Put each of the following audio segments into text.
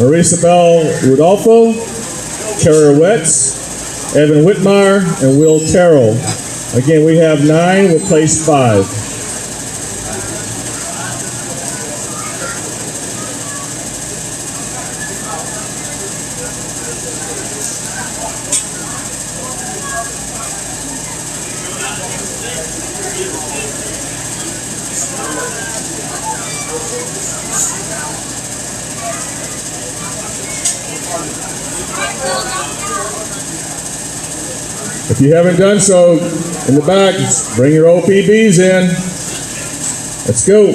Marisabel Rudolfo, Tara Wetz, Evan Whitmire, and Will Terrell. Again, we have 9, we'll place 5. If you haven't done so, in the back, bring your OPBs in. Let's go.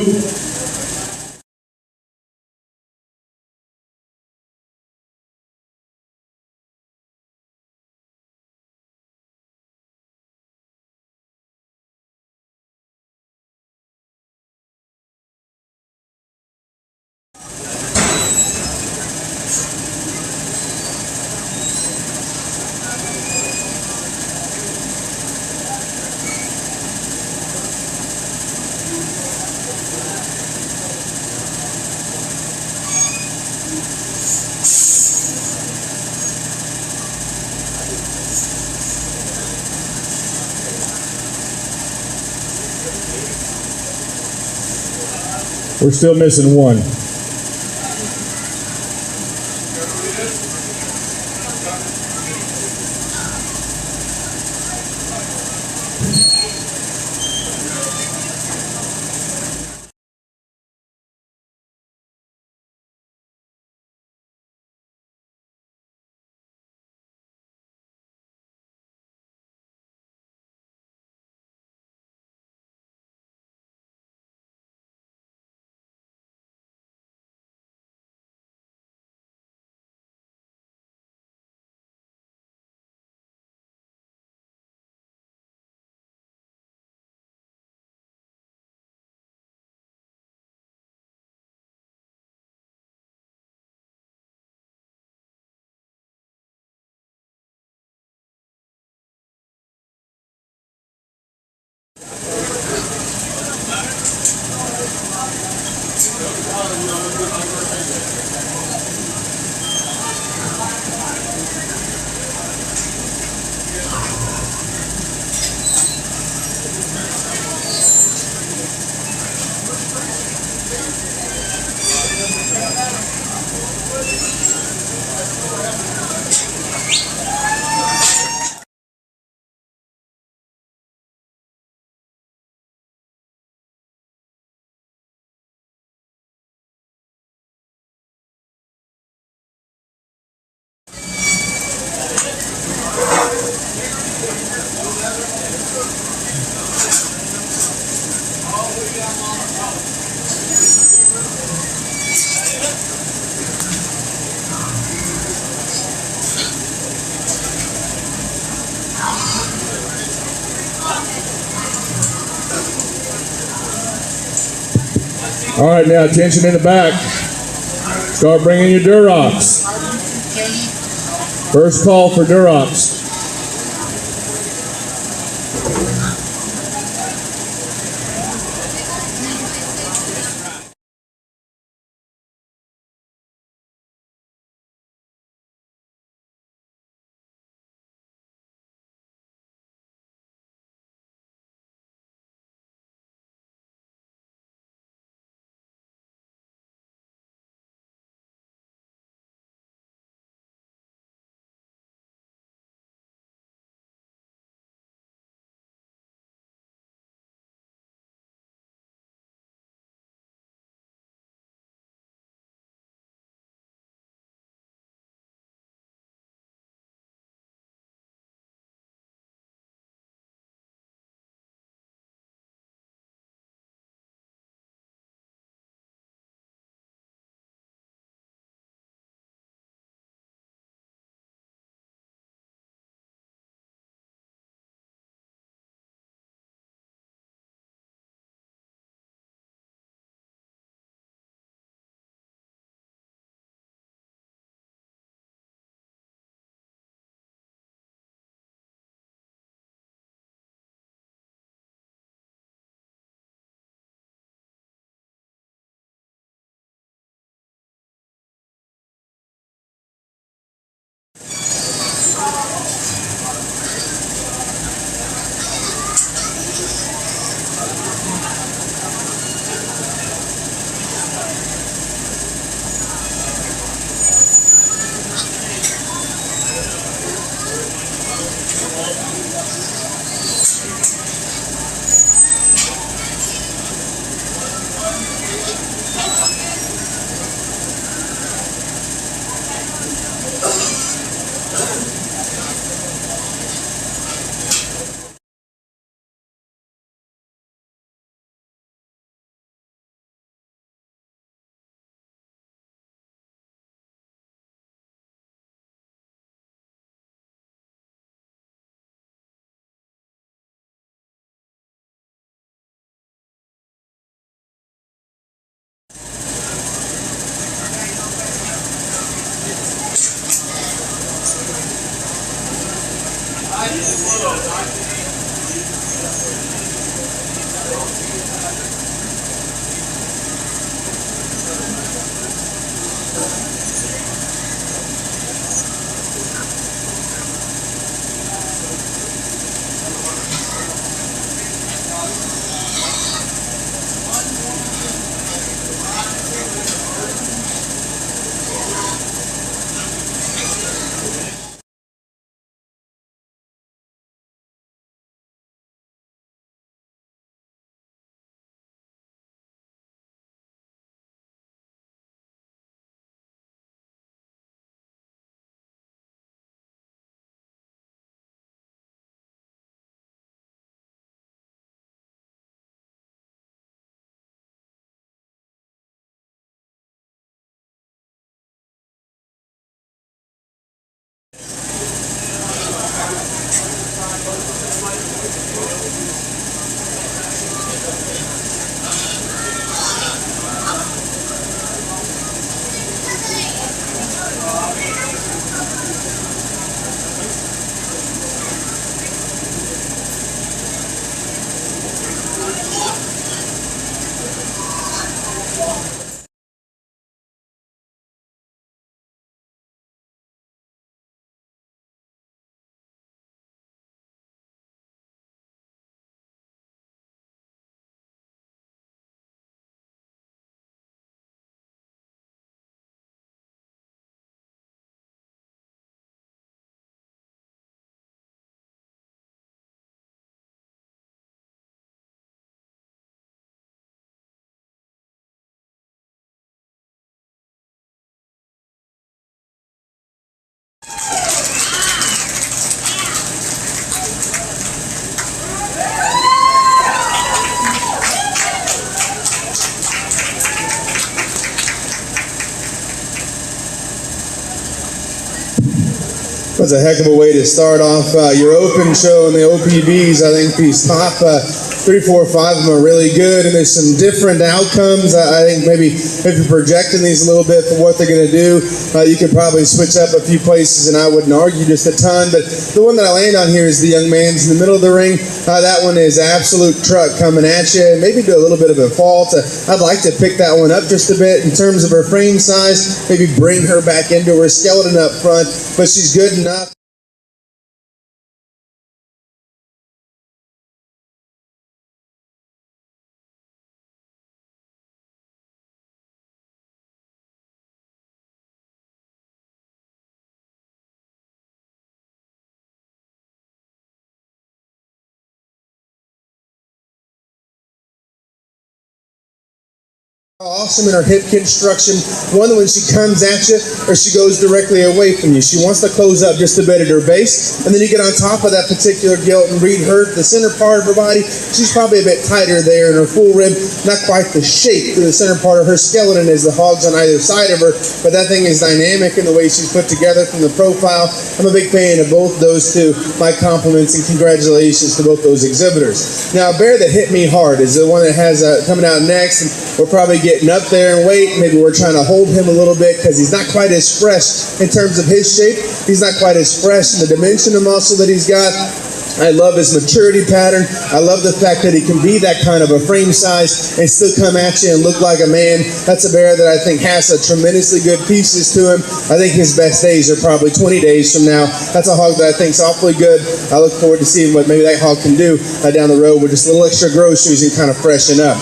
We're still missing 1. All right, now attention in the back. Start bringing your Durocs. First call for Durocs. That's a heck of a way to start off your open show in the OPBs. I think these top 3, 4, 5 of them are really good, and there's some different outcomes. I think maybe if you're projecting these a little bit for what they're going to do, you could probably switch up a few places, and I wouldn't argue just a ton. But the one that I land on here is the young man's in the middle of the ring. That one is absolute truck coming at you, and maybe do a little bit of a fault. I'd like to pick that one up just a bit in terms of her frame size, maybe bring her back into her skeleton up front, but she's good enough. Awesome in her hip construction. One, when she comes at you or she goes directly away from you, she wants to close up just a bit at her base, and then you get on top of that particular gilt and read her, the center part of her body. She's probably a bit tighter there in her full rib, not quite the shape to the center part of her skeleton as the hogs on either side of her, but that thing is dynamic in the way she's put together from the profile. I'm a big fan of both those two. My compliments and congratulations to both those exhibitors. Now, a bear that hit me hard is the one that has coming out next, and we're probably getting up there in weight. Maybe we're trying to hold him a little bit because he's not quite as fresh in terms of his shape. He's not quite as fresh in the dimension of muscle that he's got. I love his maturity pattern. I love the fact that he can be that kind of a frame size and still come at you and look like a man. That's a bear that I think has a tremendously good pieces to him. I think his best days are probably 20 days from now. That's a hog that I think is awfully good. I look forward to seeing what maybe that hog can do down the road with just a little extra groceries and kind of freshen up.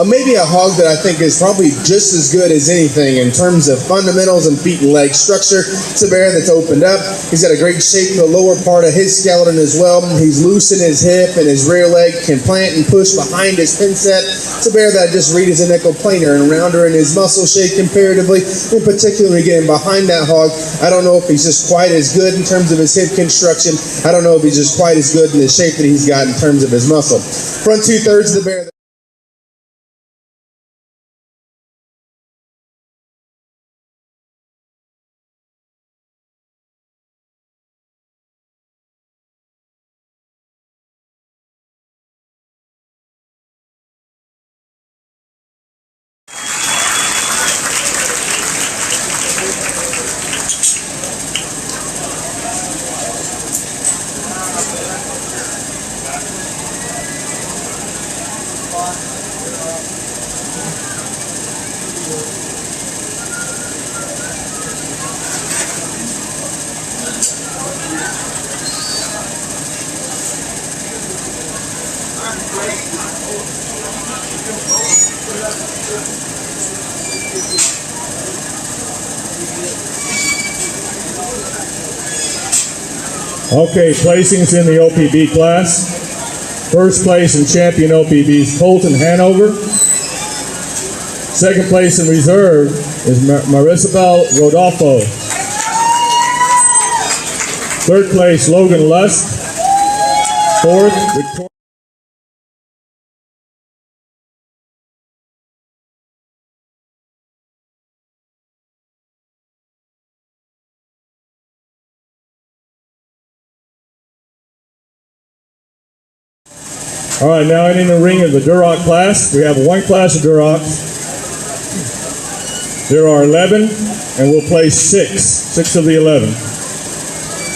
Maybe a hog that I think is probably just as good as anything in terms of fundamentals and feet and leg structure. It's a bear that's opened up. He's got a great shape to the lower part of his skeleton as well. He's loose in his hip, and his rear leg can plant and push behind his pin set. It's a bear that I just read as a nickel planer and rounder in his muscle shape comparatively. In particular, getting behind that hog, I don't know if he's just quite as good in terms of his hip construction. I don't know if he's just quite as good in the shape that he's got in terms of his muscle. Front 2/3 of the bear. Okay, placings in the OPB class. First place in champion OPB's Colton Hanover. Second place in reserve is Marisabel Rodolfo. Third place, Logan Lust. Fourth, Victoria. All right, now in the ring of the Duroc class. We have one class of Durocs. There are 11, and we'll place six of the 11.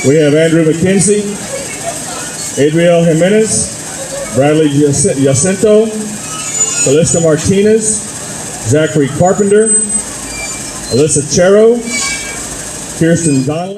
We have Andrew McKenzie, Adriel Jimenez, Bradley Jacinto, Calista Martinez, Zachary Carpenter, Alyssa Chero, Kirsten Donnelly.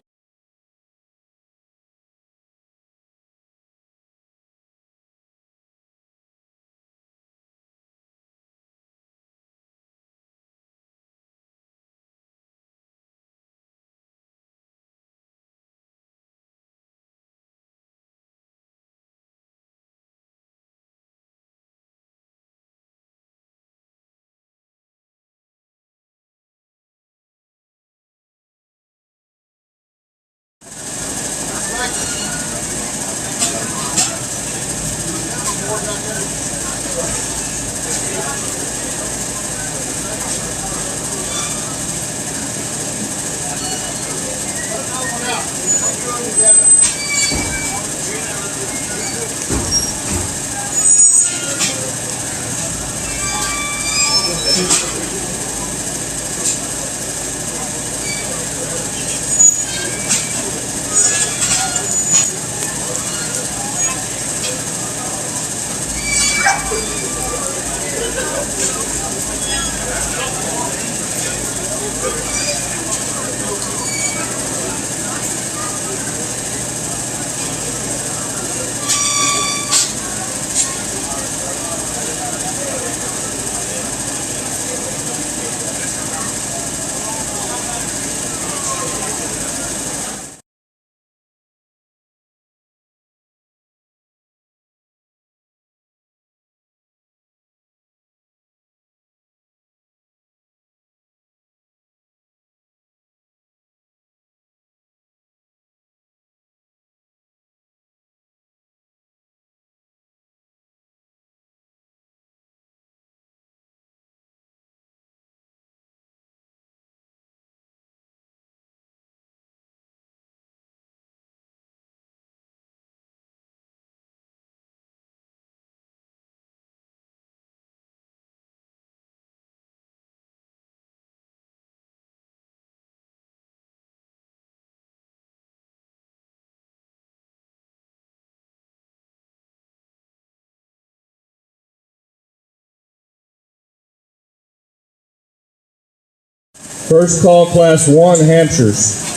First call, Class 1, Hamsters.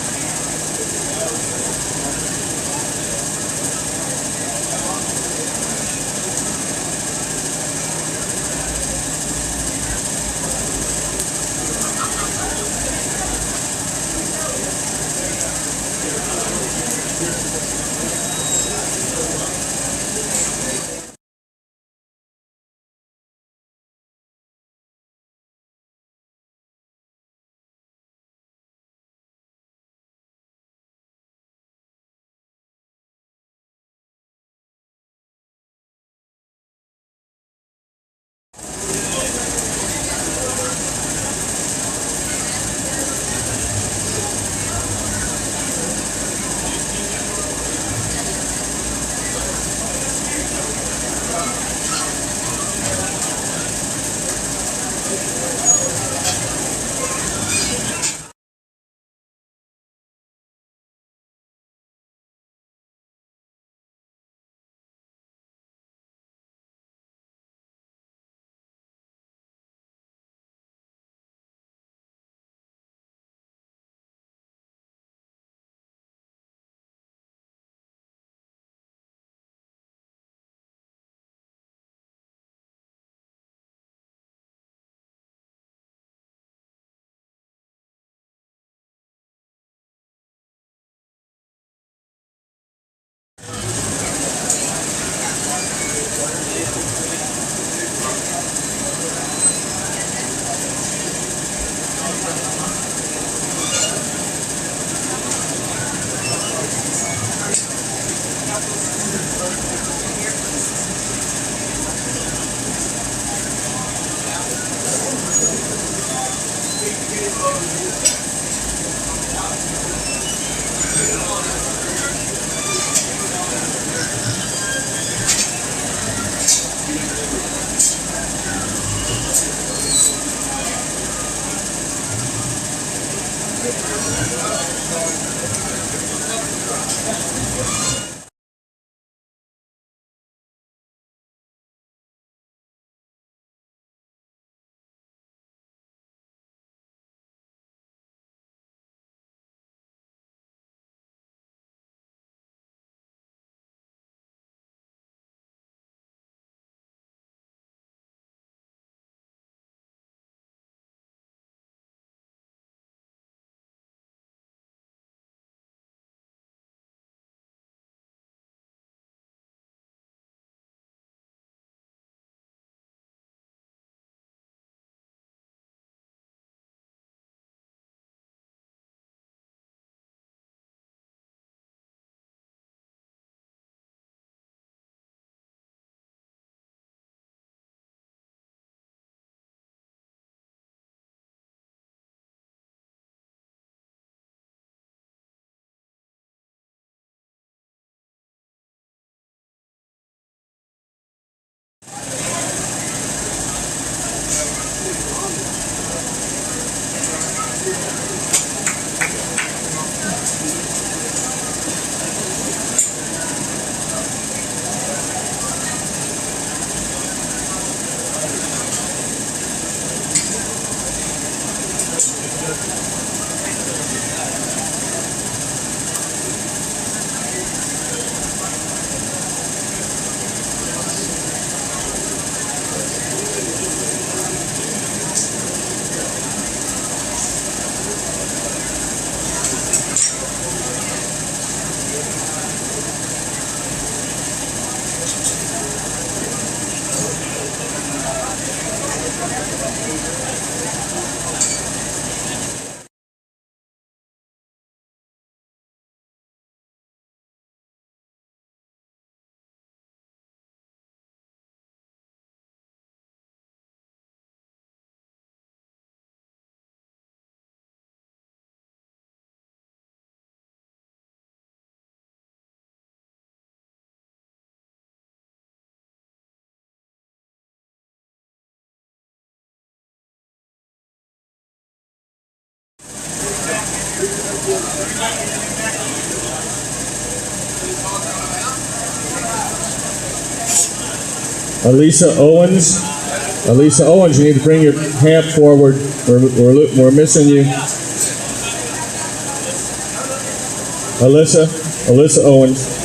Elisa Owens. Elisa Owens, you need to bring your hamp forward. We're missing you. Alyssa Owens.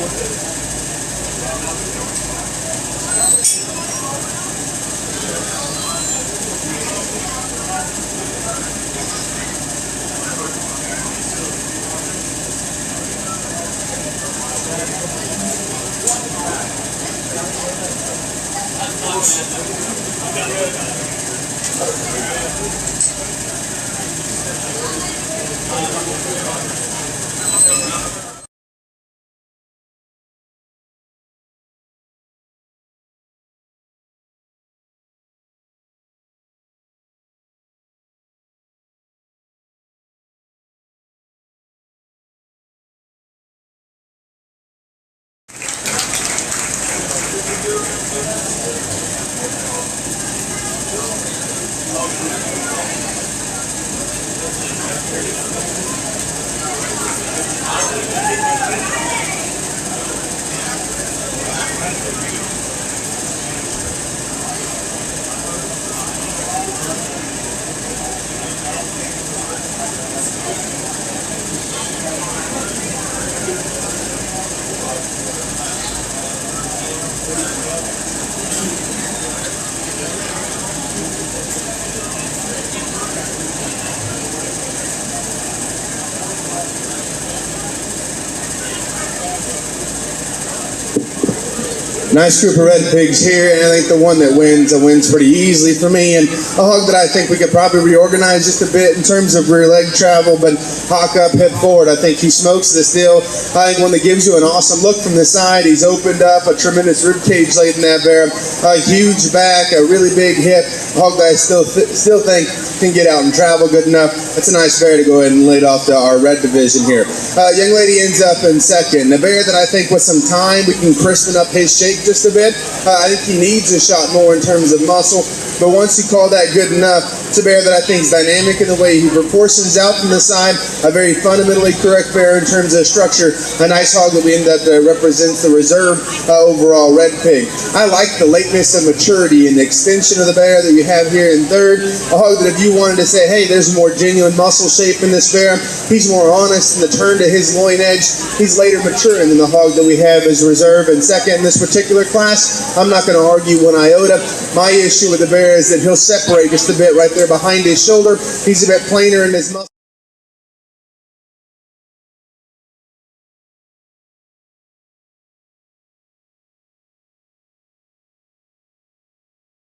Nice group of red pigs here, and I think the one that wins pretty easily for me, and a hog that I think we could probably reorganize just a bit in terms of rear leg travel, but hock up, hip forward. I think he smokes this deal. I think one that gives you an awesome look from the side. He's opened up a tremendous rib cage laid in that bear, a huge back, a really big hip, a hog that I still think can get out and travel good enough. That's a nice bear to go ahead and lead off to our red division here. Young lady ends up in second. A bear that I think with some time we can crispen up his shape just a bit. I think he needs a shot more in terms of muscle, but once you call that good enough, it's a bear that I think is dynamic in the way he proportions out from the side, a very fundamentally correct bear in terms of structure, a nice hog that we end up represents the reserve overall red pig. I like the lateness and maturity and the extension of the bear that you have here in third, a hog that if you wanted to say, hey, there's more genuine muscle shape in this bear, he's more honest in the turn to his loin edge, he's later maturing than the hog that we have as reserve and second in this particular class. I'm not going to argue one iota. My issue with the bear is that he'll separate just a bit right there behind his shoulder. He's a bit plainer in his muscle.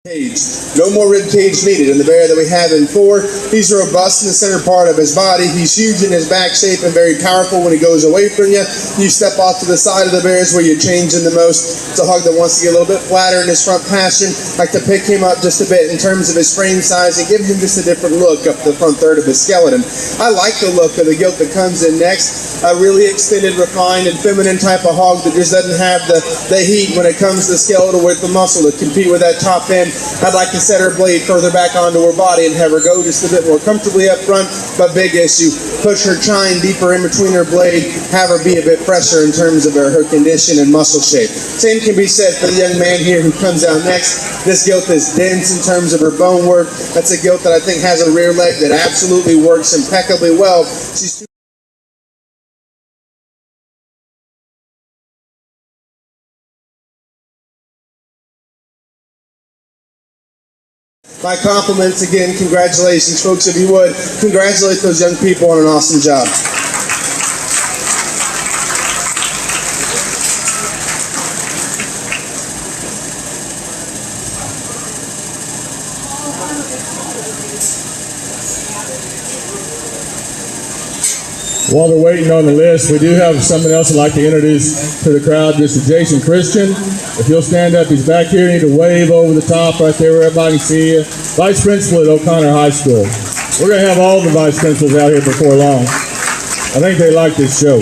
Cage. No more rib cage needed in the bear that we have in four. He's robust in the center part of his body. He's huge in his back shape and very powerful when he goes away from you. You step off to the side of the bears where you're changing the most. It's a hog that wants to get a little bit flatter in his front passion. Like to pick him up just a bit in terms of his frame size and give him just a different look up the front third of his skeleton. I like the look of the gilt that comes in next. A really extended, refined, and feminine type of hog that just doesn't have the heat when it comes to skeletal with the muscle to compete with that top end. I'd like to set her blade further back onto her body and have her go just a bit more comfortably up front, but big issue. Push her chine deeper in between her blade, have her be a bit fresher in terms of her condition and muscle shape. Same can be said for the young man here who comes out next. This gilt is dense in terms of her bone work. That's a gilt that I think has a rear leg that absolutely works impeccably well. She's My compliments again, congratulations folks, if you would, congratulate those young people on an awesome job. While they're waiting on the list, we do have someone else I'd like to introduce to the crowd, Mr. Jason Christian. If you'll stand up, he's back here. You need to wave over the top right there where everybody can see you. Vice Principal at O'Connor High School. We're going to have all the Vice Principals out here before long. I think they like this show.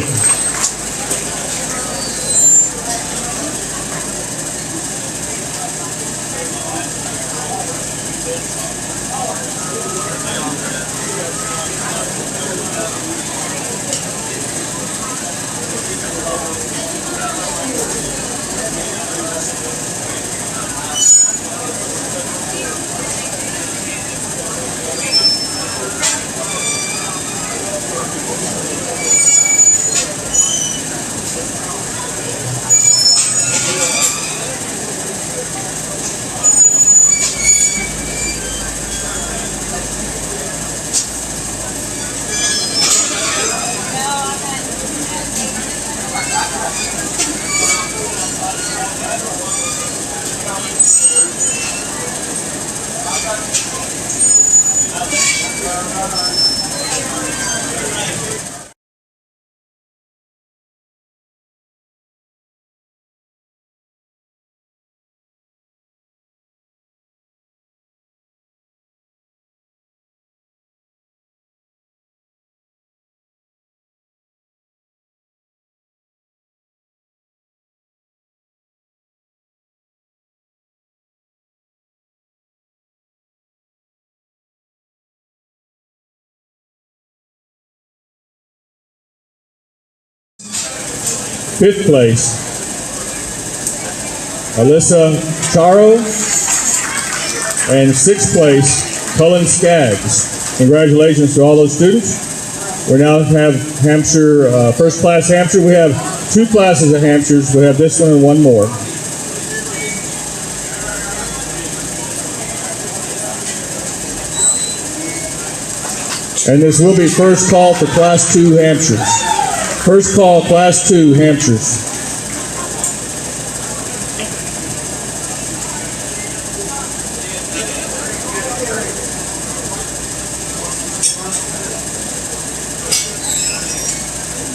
Fifth place, Alyssa Charo. And sixth place, Cullen Skaggs. Congratulations to all those students. We now have Hampshire, first class Hampshire. We have two classes of Hampshires. We have this one and one more. And this will be first call for Class 2 Hampshires. First call, Class 2 Hampshires.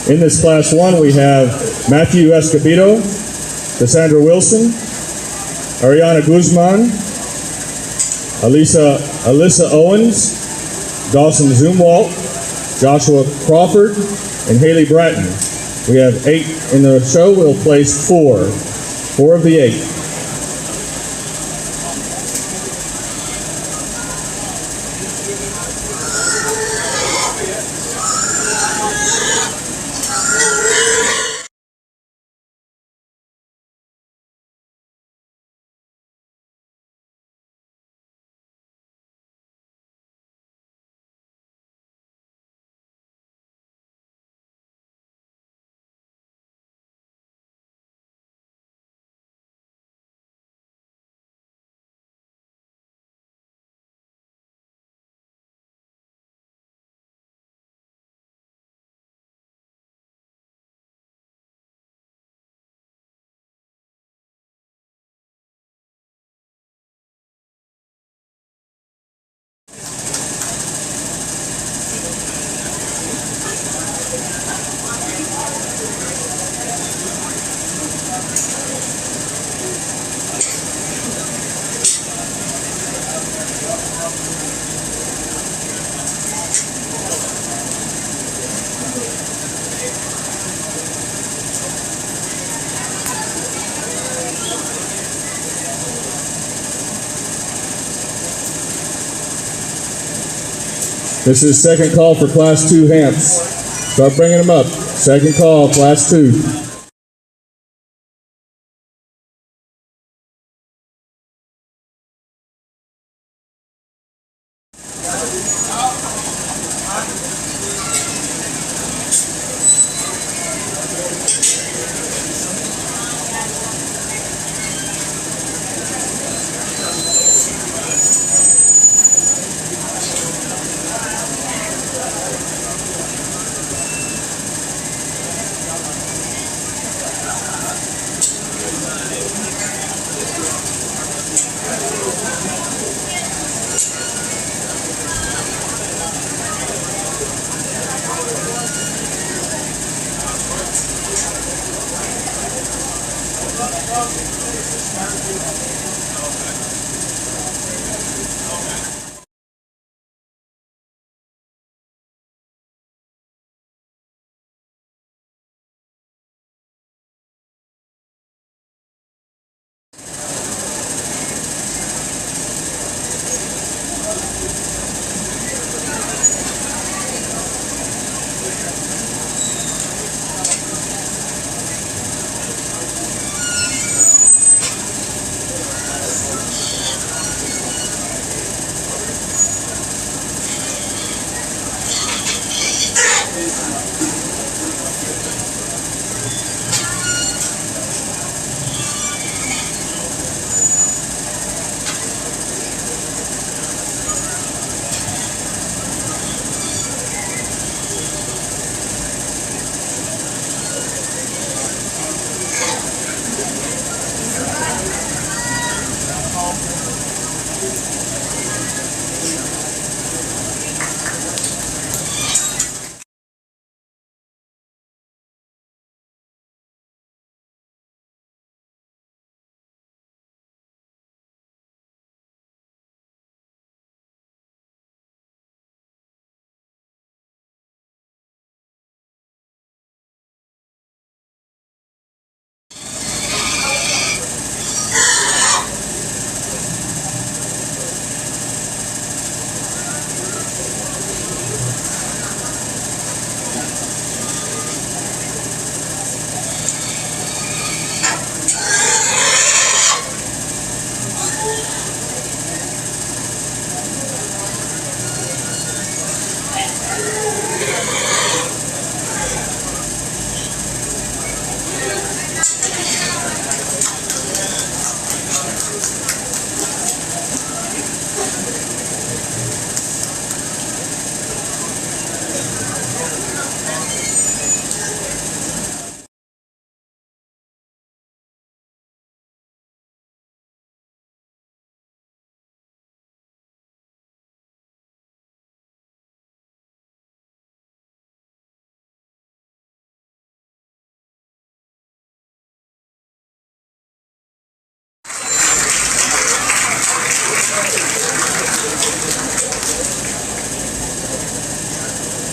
In this Class 1, we have Matthew Escobedo, Cassandra Wilson, Ariana Guzman, Alyssa Owens, Dawson Zumwalt, Joshua Crawford, and Haley Bratton. We have 8 in the show. We'll place 4 of the 8. This is second call for Class 2 Hamps. Start bringing them up. Second call, Class 2.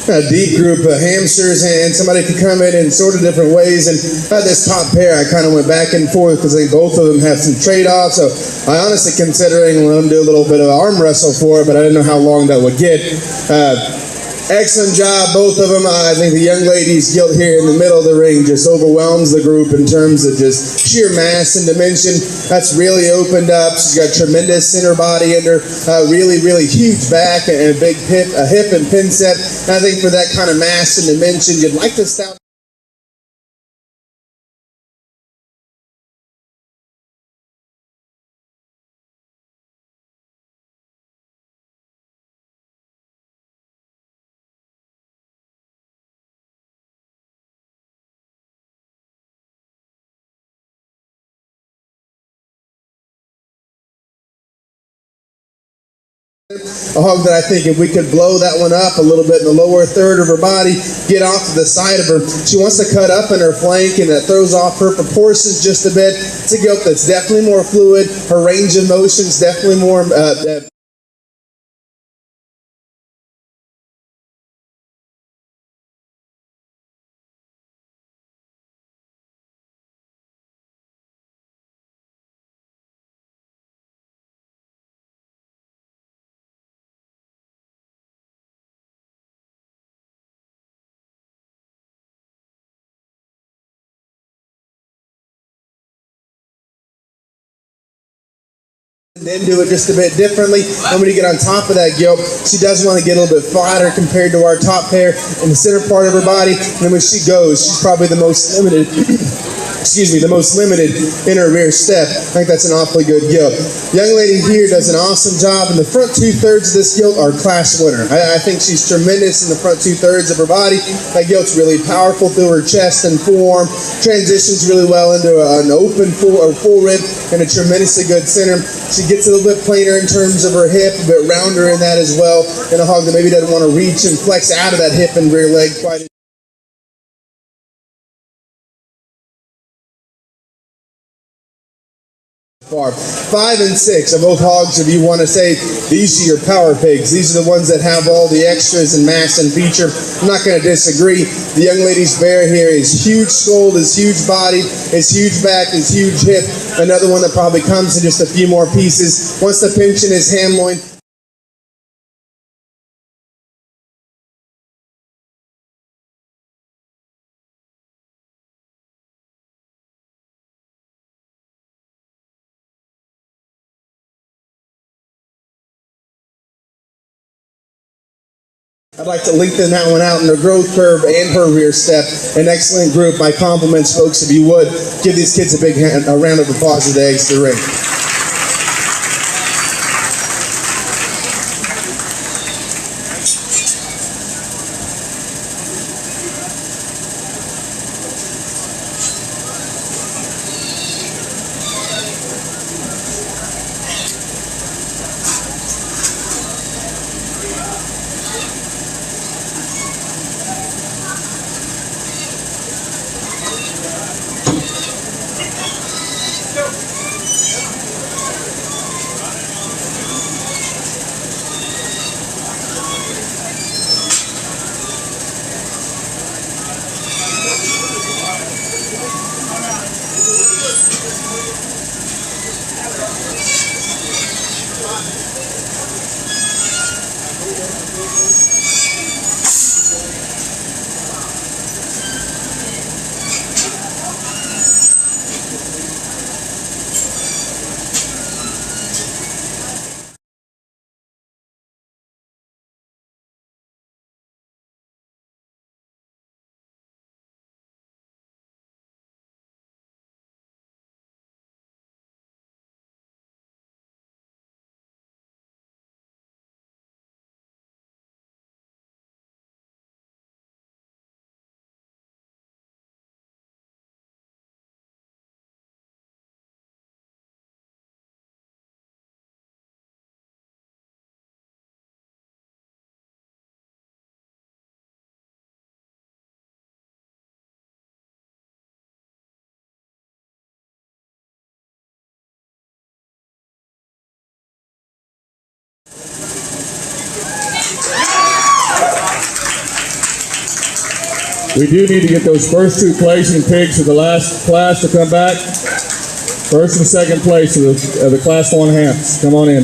a deep group of hamsters, and somebody could come in sort of different ways. And this top pair, I kind of went back and forth because I think both of them have some trade-offs. So I honestly considering letting them do a little bit of arm wrestle for it, but I didn't know how long that would get. Excellent job, both of them. I think the young lady's gilt here in the middle of the ring just overwhelms the group in terms of just sheer mass and dimension. That's really opened up. She's got tremendous center body under, really, really huge back and a big hip and pin set. And I think for that kind of mass and dimension, you'd like to stout. A hog that I think if we could blow that one up a little bit in the lower third of her body, get off to the side of her. She wants to cut up in her flank, and that throws off her proportions just a bit. It's a gilt that's definitely more fluid. Her range of motion is definitely more. And then do it just a bit differently. And when you get on top of that gilt, she does want to get a little bit flatter compared to our top pair in the center part of her body. And then when she goes, she's probably the most limited. The most limited in her rear step. I think that's an awfully good gilt. Young lady here does an awesome job, and the front 2/3 of this gilt are class winner. I think she's tremendous in the front 2/3 of her body. That gilt's really powerful through her chest and forearm. Transitions really well into an open full rib and a tremendously good center. She gets a little bit plainer in terms of her hip, a bit rounder in that as well. And a hog that maybe doesn't want to reach and flex out of that hip and rear leg quite. Far. 5 and 6 are both hogs. If you want to say these are your power pigs, these are the ones that have all the extras and mass and feature. I'm not going to disagree. The young lady's bear here is huge skulled, is huge bodied, is huge back, is huge hip. Another one that probably comes in just a few more pieces. Once the pinch in his ham loin. I'd like to lengthen that one out in her growth curve and her rear step. An excellent group. My compliments, folks, if you would. Give these kids a round of applause as they exit the ring. We do need to get those first two placing pigs for the last class to come back. First and second place of the Class 1 Hamps. Come on in.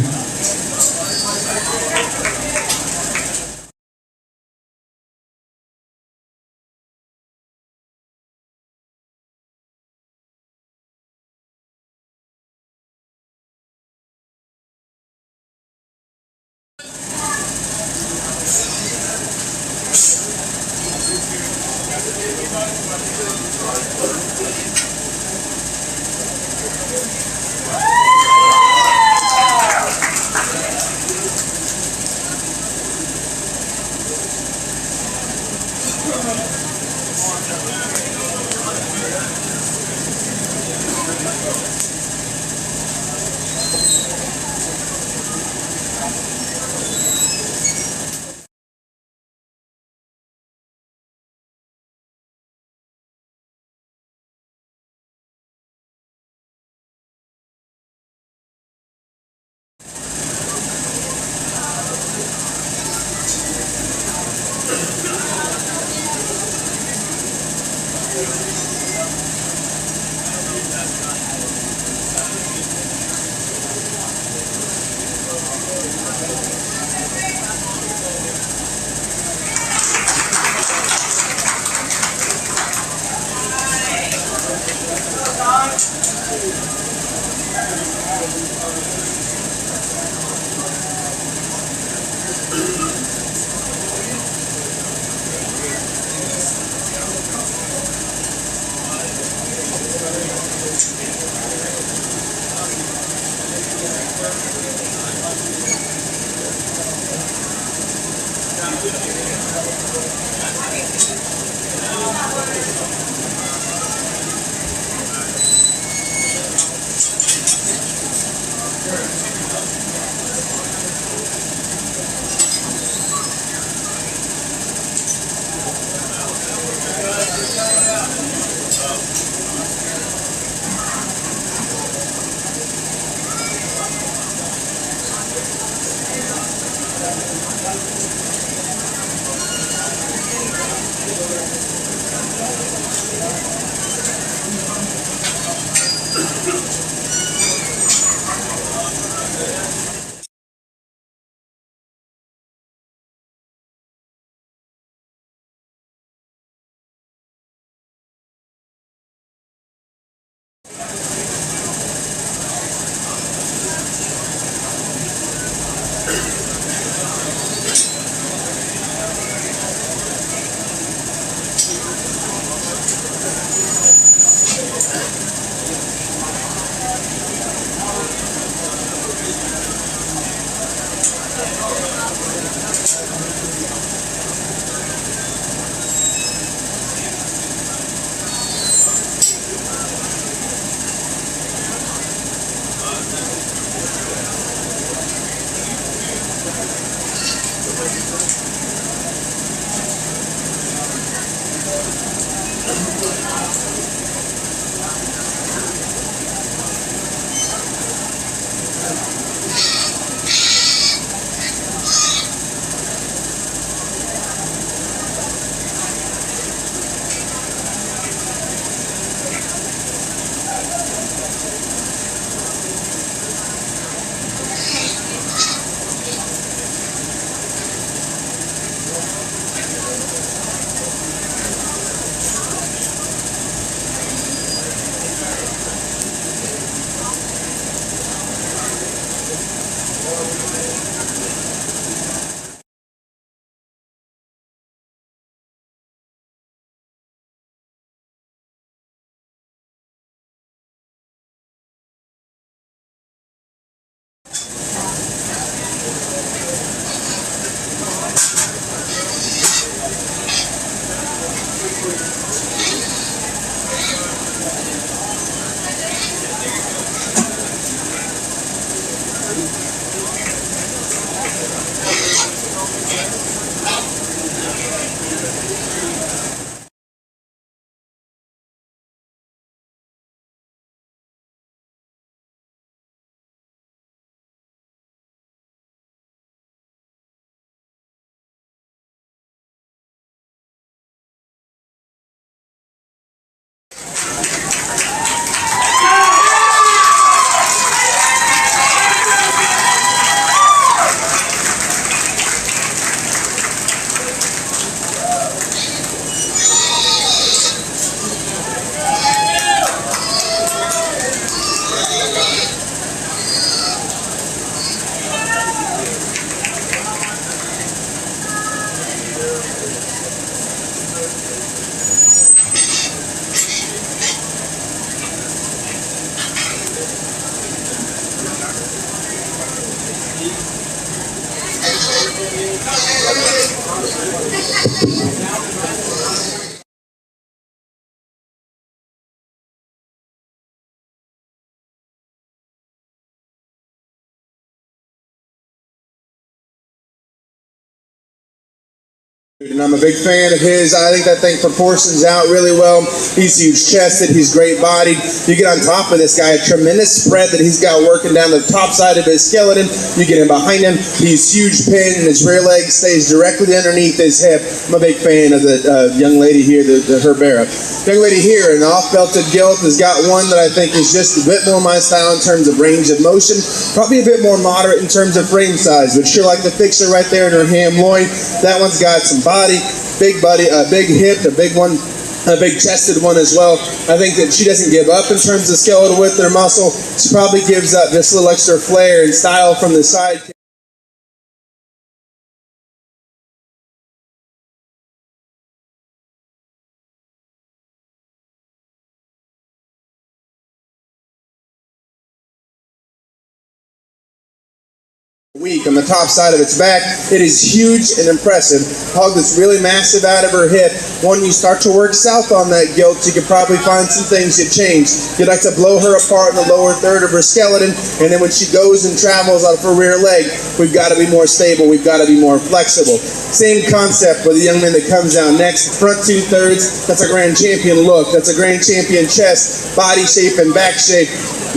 And I'm a big fan of his. I think that thing proportions out really well. He's huge chested. He's great bodied. You get on top of this guy, a tremendous spread that he's got working down the top side of his skeleton. You get in behind him. He's huge pin, and his rear leg stays directly underneath his hip. I'm a big fan of the young lady here, the Herbera. Young lady here, an off-belted gilt, has got one that I think is just a bit more my style in terms of range of motion. Probably a bit more moderate in terms of frame size, but sure like the fixer right there in her ham loin. That one's got some body, big hip, a big one, a big chested one as well. I think that she doesn't give up in terms of skeletal width or muscle. She probably gives up just a little extra flair and style from the side. Weak on the top side of its back. It is huge and impressive. Hog that's really massive out of her hip. When you start to work south on that gilt, you could probably find some things that change. You'd like to blow her apart in the lower third of her skeleton, and then when she goes and travels out of her rear leg, we've got to be more stable. We've got to be more flexible. Same concept with the young man that comes down next. Front 2/3, that's a grand champion look. That's a grand champion chest, body shape, and back shape.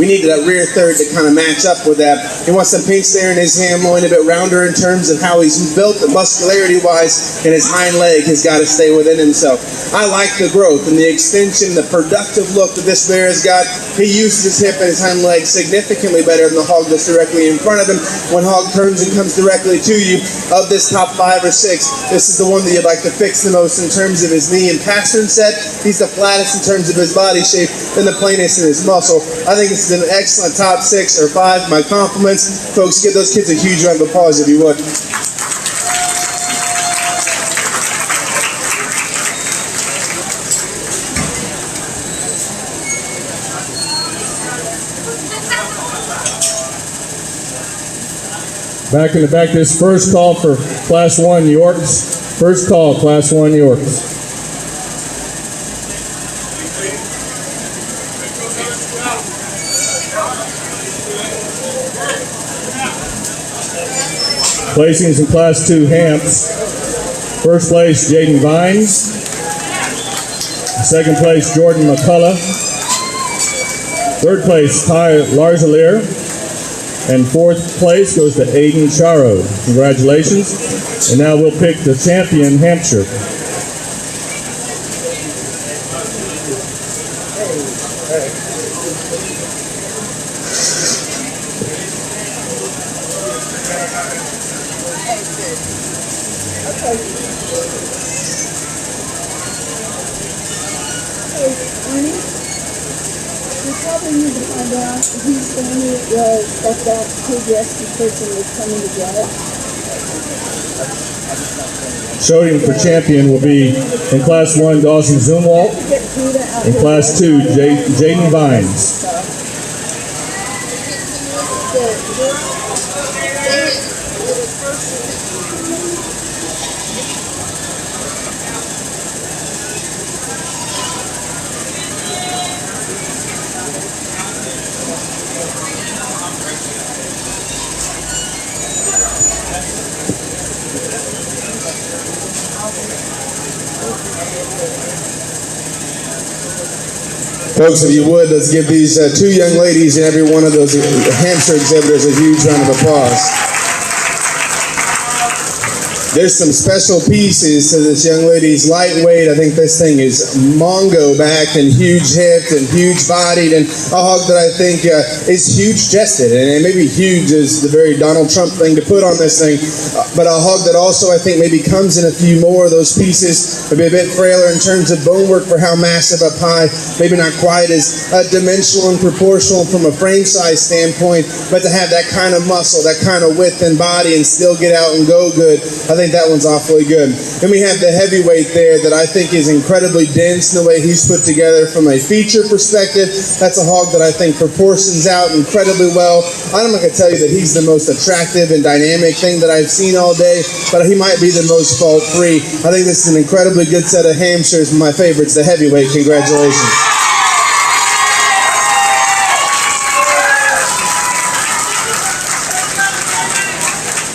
We need that rear third to kind of match up with that. He wants some pinks there in his ham loin, a bit rounder in terms of how he's built, muscularity-wise, and his hind leg has got to stay within himself. I like the growth and the extension, the productive look that this bear has got. He uses his hip and his hind leg significantly better than the hog that's directly in front of him. When hog turns and comes directly to you, of this top 5 or 6, this is the one that you'd like to fix the most in terms of his knee and pastern set. He's the flattest in terms of his body shape and the plainest in his muscle. I think it's an excellent top 6 or 5. My compliments. Folks, give those kids a huge round of applause if you would. Back in the back, this first call for Class 1 Yorks. First call, Class 1 Yorks. Placings in Class 2 Hamps. First place, Jaden Vines. Second place, Jordan McCullough. Third place, Ty Larzalier. And fourth place goes to Aiden Charo. Congratulations. And now we'll pick the champion, Hampshire. That KGSP person is coming to get it. Showing for champion will be in Class 1, Dawson Zumwalt. In Class 2, Jaden Vines. Folks, if you would, let's give these 2 young ladies and every one of those hamster exhibitors a huge round of applause. There's some special pieces to this young lady's lightweight. I think this thing is mongo backed and huge hipped and huge bodied, and a hog that I think is huge chested. And maybe huge is the very Donald Trump thing to put on this thing, but a hog that also I think maybe comes in a few more of those pieces, maybe a bit frailer in terms of bone work for how massive up high, maybe not quite as dimensional and proportional from a frame size standpoint, but to have that kind of muscle, that kind of width and body and still get out and go good. I think think that one's awfully good. Then we have the heavyweight there that I think is incredibly dense in the way he's put together from a feature perspective. That's a hog that I think proportions out incredibly well. I'm not going to tell you that he's the most attractive and dynamic thing that I've seen all day, but he might be the most fault-free. I think this is an incredibly good set of hamsters. My favorite's the heavyweight. Congratulations.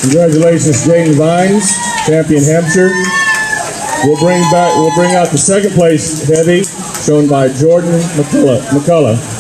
Congratulations, Jaden Vines, champion Hamster. We'll bring out the second place heavy, shown by Jordan McCullough.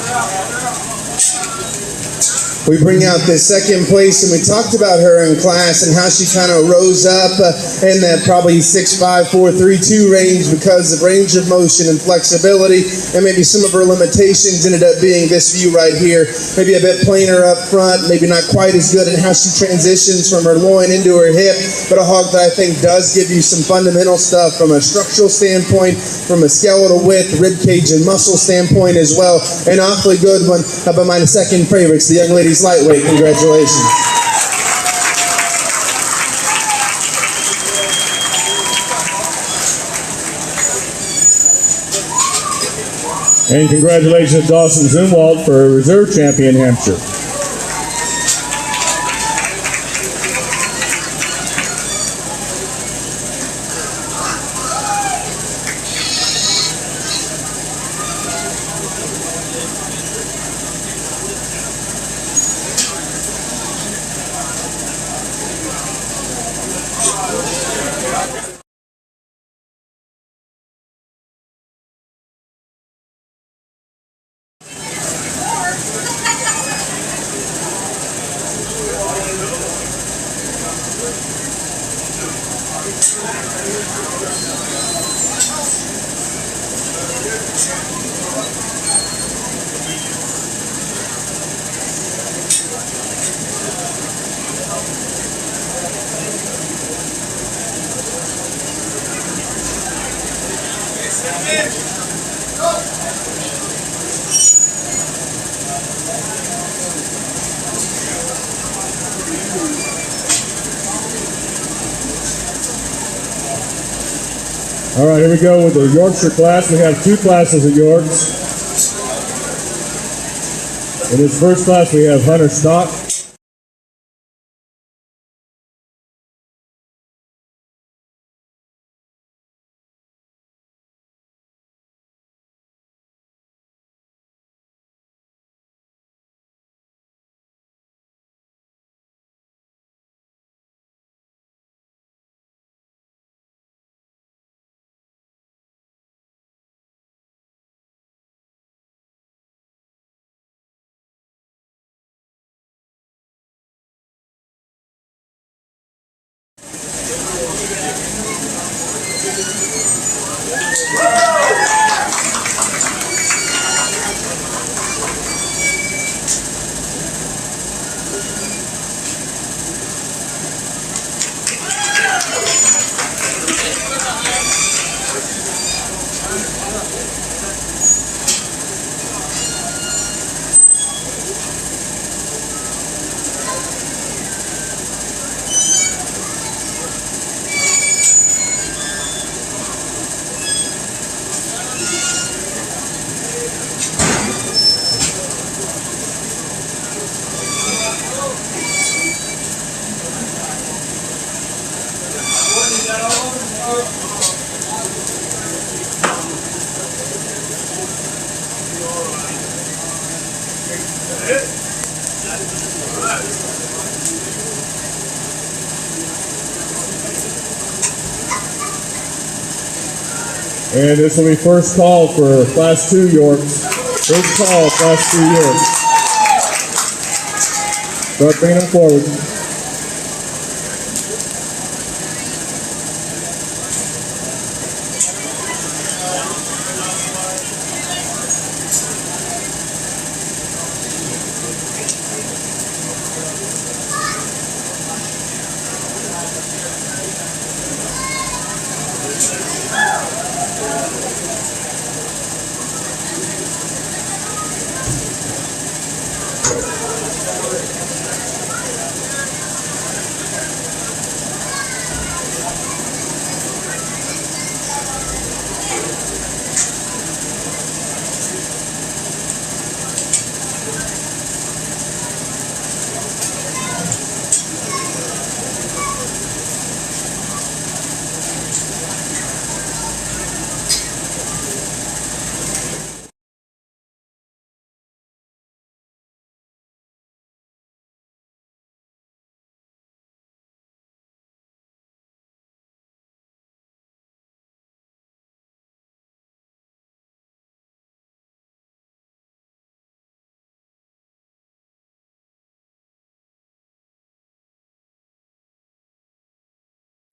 We bring out this second place, and we talked about her in class and how she kind of rose up in that probably 6'5", 4'3", 2 range because of range of motion and flexibility, and maybe some of her limitations ended up being this view right here, maybe a bit plainer up front, maybe not quite as good in how she transitions from her loin into her hip, but a hog that I think does give you some fundamental stuff from a structural standpoint, from a skeletal width, rib cage, and muscle standpoint as well. An awfully good one. How about my second favorites, the young ladies lightweight? Congratulations. And congratulations to Dawson Zumwalt for a reserve champion Hamster. All right, here we go with the Yorkshire class. We have two classes of Yorks. In this first class, we have Hunter Stock. And this will be first call for Class 2 Yorks. First call, Class 2 Yorks. Start bringing them forward.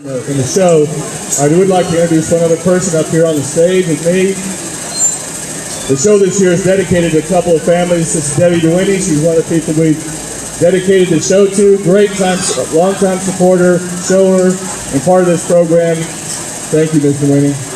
in the show. I would like to introduce one other person up here on the stage with me. The show this year is dedicated to a couple of families. This is Debbie DeWinnie. She's one of the people we've dedicated the show to. Great time, long-time supporter, shower, and part of this program. Thank you, Ms. DeWinnie.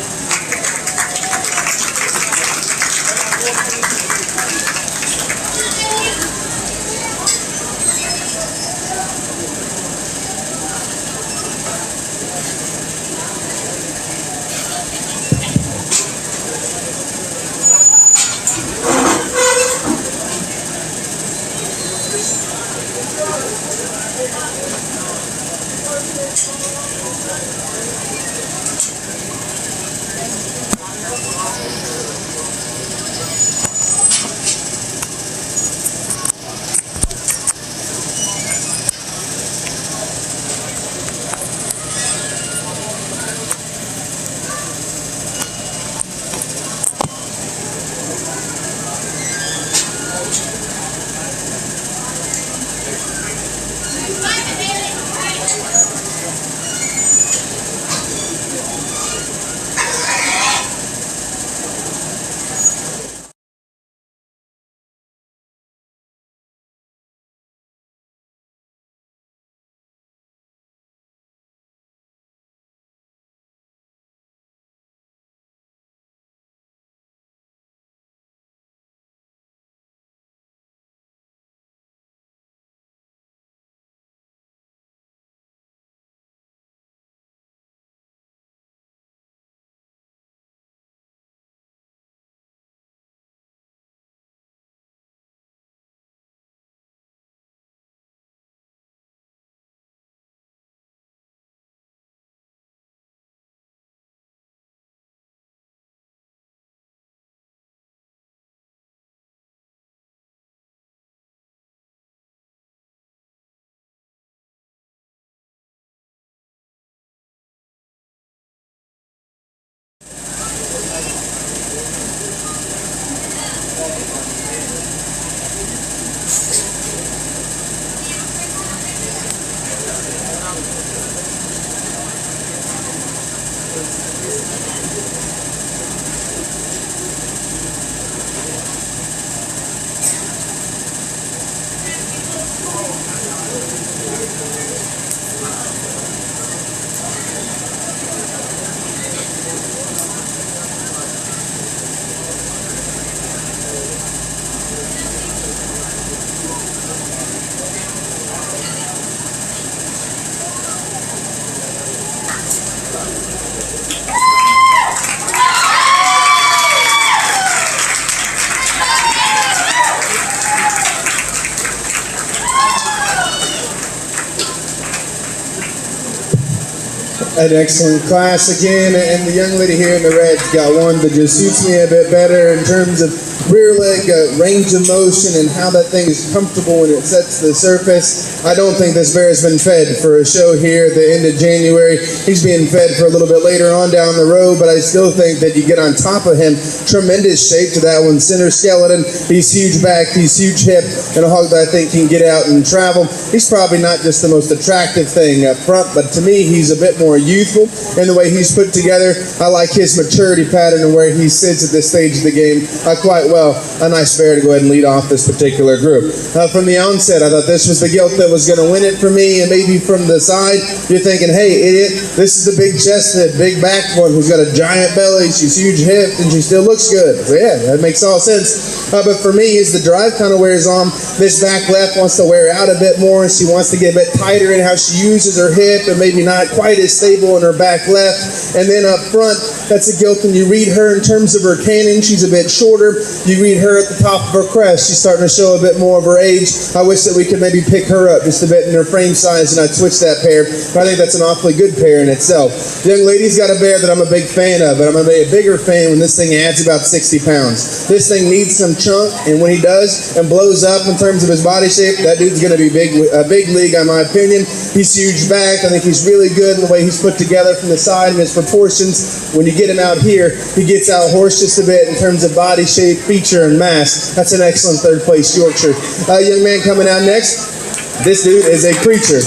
An excellent class again, and the young lady here in the red's got one that just suits me a bit better in terms of rear leg range of motion and how that thing is comfortable when it sets the surface. I don't think this bear has been fed for a show here at the end of January. He's being fed for a little bit later on down the road, but I still think that you get on top of him. Tremendous shape to that one. Center skeleton, he's huge back, he's huge hip, and a hog that I think can get out and travel. He's probably not just the most attractive thing up front, but to me, he's a bit more youthful in the way he's put together. I like his maturity pattern and where he sits at this stage of the game quite well. A nice bear to go ahead and lead off this particular group. From the onset, I thought this was the gilt that was going to win it for me, and maybe from the side, you're thinking, hey, idiot, this is the big chested, big backed one who's got a giant belly, she's huge hipped, and she still looks good. So yeah, that makes all sense. But for me, as the drive kind of wears on, this back left wants to wear out a bit more. She wants to get a bit tighter in how she uses her hip, and maybe not quite as stable in her back left. And then up front, that's a gilt, and you read her in terms of her cannon, she's a bit shorter. You read her at the top of her crest, she's starting to show a bit more of her age. I wish that we could maybe pick her up just a bit in her frame size and I'd switch that pair, but I think that's an awfully good pair in itself. The young lady's got a bear that I'm a big fan of, but I'm going to be a bigger fan when this thing adds about 60 pounds. This thing needs some chunk, and when he does and blows up in terms of his body shape, that dude's going to be a big league in my opinion. He's huge back. I think he's really good in the way he's put together from the side and his proportions. When you get him out here, he gets out horsed just a bit in terms of body shape, feature, and mass. That's an excellent third place Yorkshire. Young man coming out next. This dude is a creature.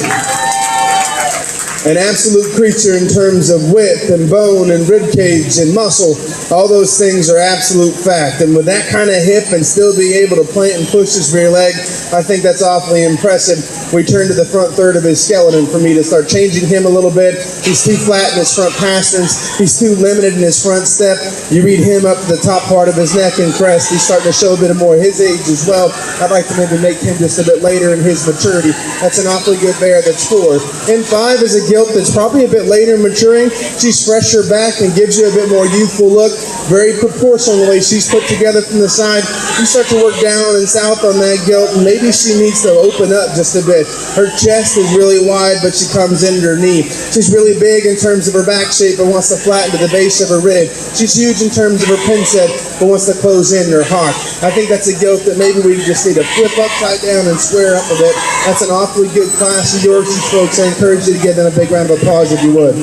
An absolute creature in terms of width and bone and rib cage and muscle. All those things are absolute fact. And with that kind of hip and still being able to plant and push his rear leg, I think that's awfully impressive. We turn to the front third of his skeleton for me to start changing him a little bit. He's too flat in his front pasterns. He's too limited in his front step. You read him up to the top part of his neck and crest. He's starting to show a bit more of his age as well. I'd like to maybe make him just a bit later in his maturity. That's an awfully good bear. That's 4. And 5 is a gilt that's probably a bit later maturing. She's fresher back and gives you a bit more youthful look. Very proportional the way she's put together from the side. You start to work down and south on that gilt, and maybe she needs to open up just a bit. Her chest is really wide, but she comes into her knee. She's really big in terms of her back shape, but wants to flatten to the base of her rib. She's huge in terms of her pin set, but wants to close in her hock. I think that's a gilt that maybe we just need to flip upside down and square up a bit. That's an awfully good class of Yorkshire's, folks. I encourage you to give them a big round of applause if you would.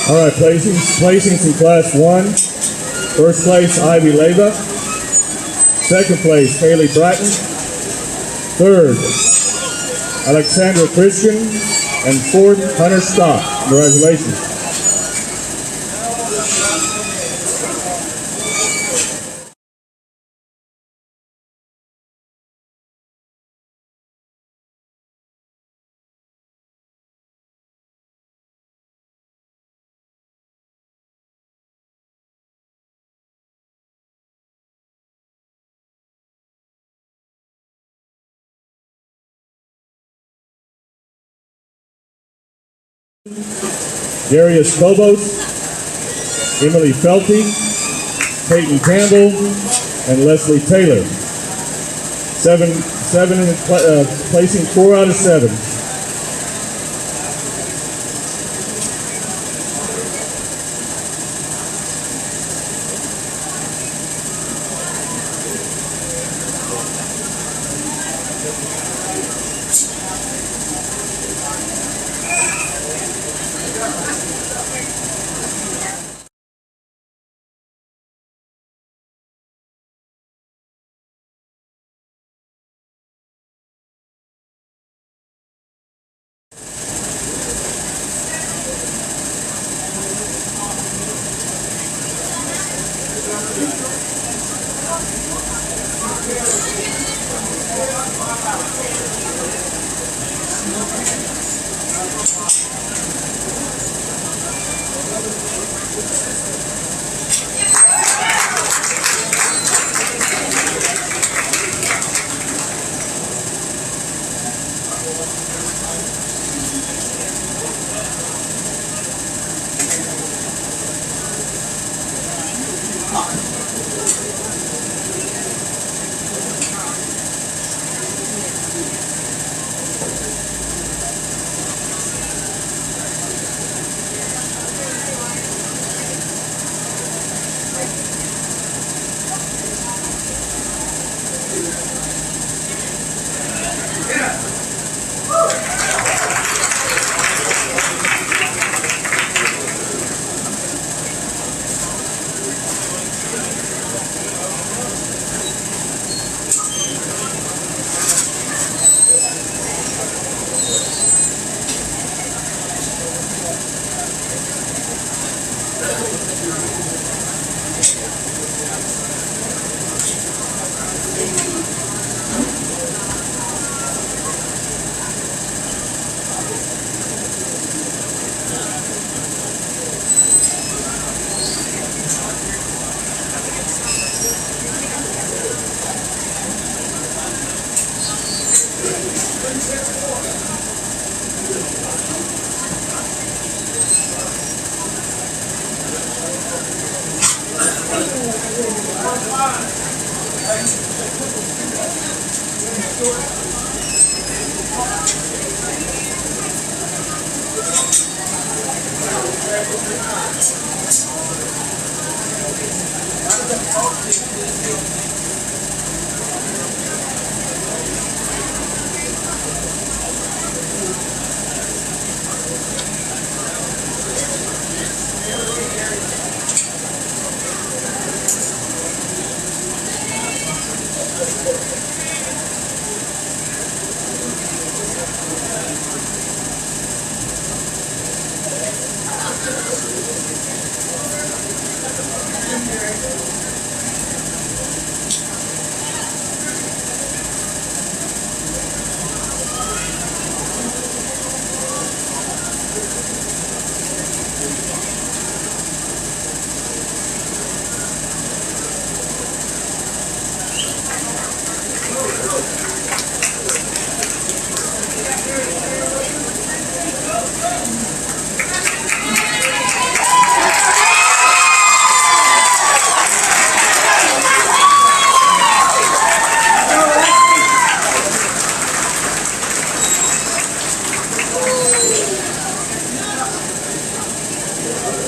All right, placings in Class 1. First place, Ivy Leva. Second place, Haley Bratton. Third, Alexandra Christian. And fourth, Hunter Scott. Congratulations. Darius Kobos, Emily Felty, Peyton Campbell, and Leslie Taylor. Placing 4 out of 7.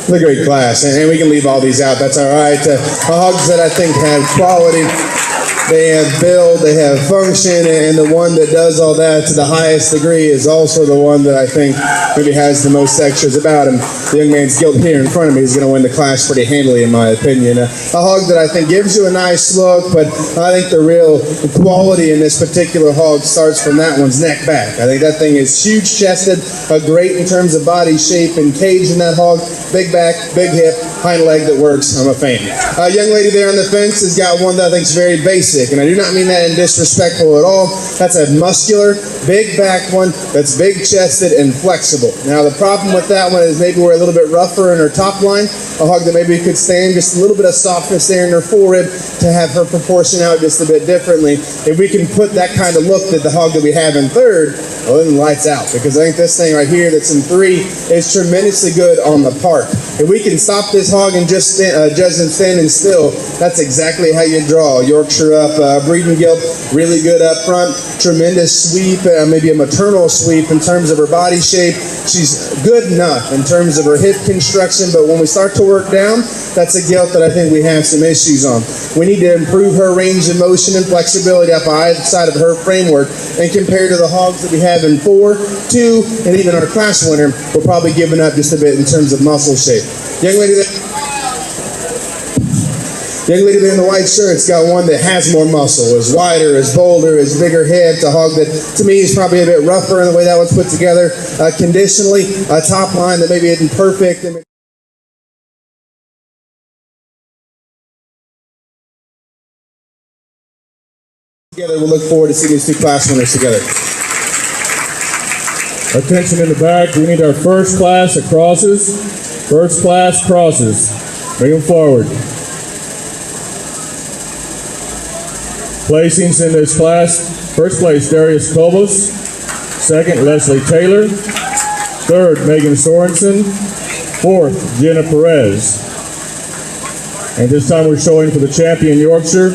What a great class, and we can leave all these out. That's all right. Hogs that I think have quality, they have build, they have function, and the one that does all that to the highest degree is also the one that I think maybe has the most extras about him. The young man's gilt here in front of me is going to win the class pretty handily, in my opinion. A hog that I think gives you a nice look, but I think the real quality in this particular hog starts from that one's neck back. I think that thing is huge-chested, great in terms of body shape and cage in that hog. Big back, big hip, hind leg that works. I'm a fan. A young lady there on the fence has got one that I think is very basic, and I do not mean that in disrespectful at all. That's a muscular, big back one that's big-chested and flexible. Now, the problem with that one is maybe we're a little bit rougher in her top line. A hog that maybe could stand just a little bit of softness there in her forerib to have her proportion out just a bit differently. If we can put that kind of look that the hog that we have in third, well, then lights out. Because I think this thing right here that's in three is tremendously good on the park. If we can stop this hog and just standing still, that's exactly how you draw. Yorkshire up, breeding gilt, really good up front, tremendous sweep, maybe a maternal sweep in terms of her body shape. She's good enough in terms of her hip construction, but when we start to work down, that's a gilt that I think we have some issues on. We need to improve her range of motion and flexibility up either side of her framework, and compared to the hogs that we have in 4, 2, and even our class winner, we're probably giving up just a bit in terms of muscle shape. Young lady there in the white shirt's got one that has more muscle, is wider, is bolder, is bigger hipped, a hog that to me is probably a bit rougher in the way that one's put together. Conditionally, a top line that maybe isn't perfect. Together, we'll look forward to seeing these two class winners together. Attention in the back, we need our first class at crosses. First class crosses. Bring them forward. Placings in this class, first place Darius Kobos, second Leslie Taylor, third Megan Sorensen, fourth Jenna Perez. And this time we're showing for the champion Yorkshire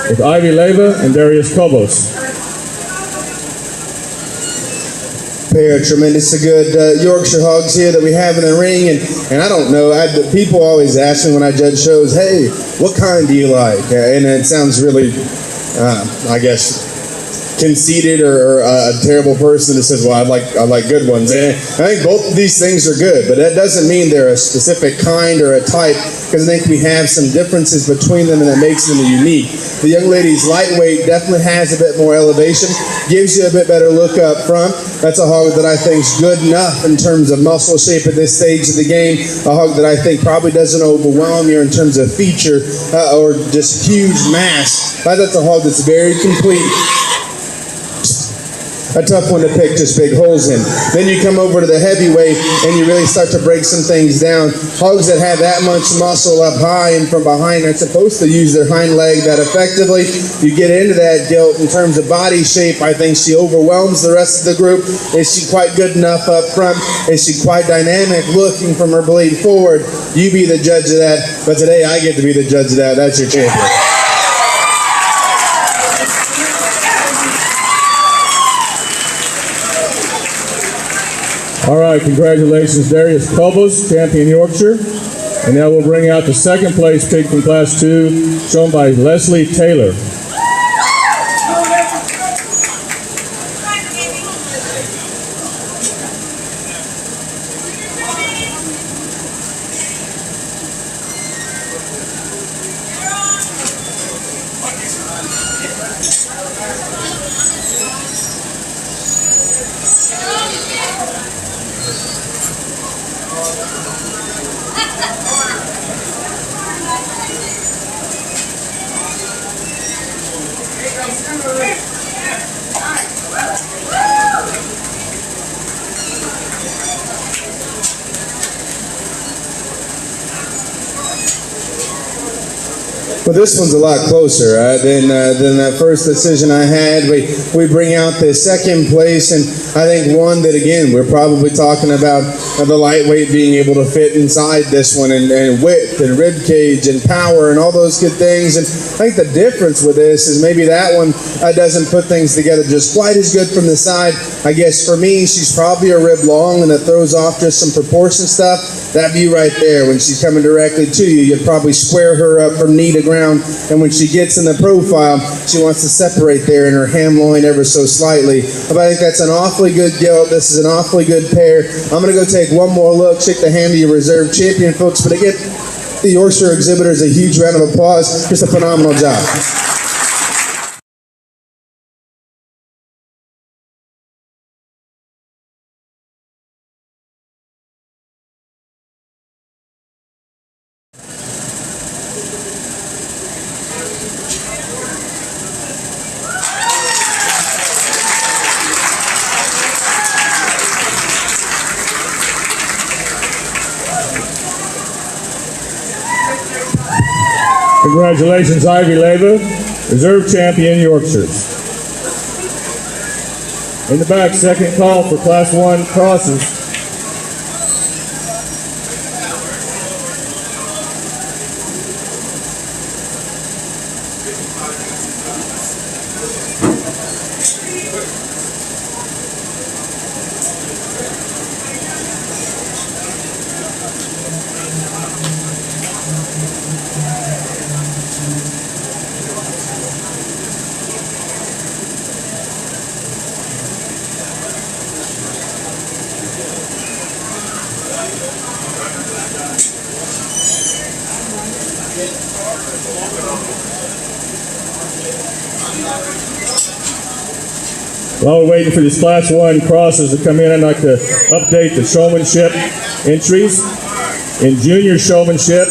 with Ivy Leva and Darius Kobos. Pair of tremendously good Yorkshire hogs here that we have in the ring, and I don't know, people always ask me when I judge shows, hey, what kind do you like? And it sounds really, I guess, conceited or a terrible person that says, well, I like good ones. And I think both of these things are good, but that doesn't mean they're a specific kind or a type, because I think we have some differences between them and that makes them unique. The young lady's lightweight definitely has a bit more elevation, gives you a bit better look up front. That's a hog that I think is good enough in terms of muscle shape at this stage of the game. A hog that I think probably doesn't overwhelm you in terms of feature or just huge mass. But that's a hog that's very complete. a tough one to pick just big holes in. Then you come over to the heavyweight and you really start to break some things down. Hogs that have that much muscle up high and from behind are supposed to use their hind leg that effectively. You get into that gilt in terms of body shape, I think she overwhelms the rest of the group. Is she quite good enough up front? Is she quite dynamic looking from her blade forward? You be the judge of that, but today I get to be the judge of that. That's your champion. All right, congratulations, Darius Cobos, champion Yorkshire. And now we'll bring out the second place pig from Class 2, shown by Leslie Taylor. Well, this one's a lot closer than that first decision I had. We bring out the second place, and I think one that, again, we're probably talking about the lightweight being able to fit inside this one, and width and rib cage and power and all those good things. And I think the difference with this is maybe that one doesn't put things together just quite as good from the side. I guess for me, she's probably a rib long, and it throws off just some proportion stuff. That view right there, when she's coming directly to you, you'd probably square her up from knee to ground, and when she gets in the profile, she wants to separate there in her ham loin ever so slightly. But I think that's an awfully good gilt. This is an awfully good pair. I'm going to go take one more look, shake the hand of your reserve champion, folks, but again, the Yorkshire Exhibitors, a huge round of applause. Just a phenomenal job. Congratulations, Ivy Leva, reserve champion Yorkshires. In the back, second call for Class 1 crosses. While we're waiting for these Class 1 crosses to come in, I'd like to update the showmanship entries. In junior showmanship,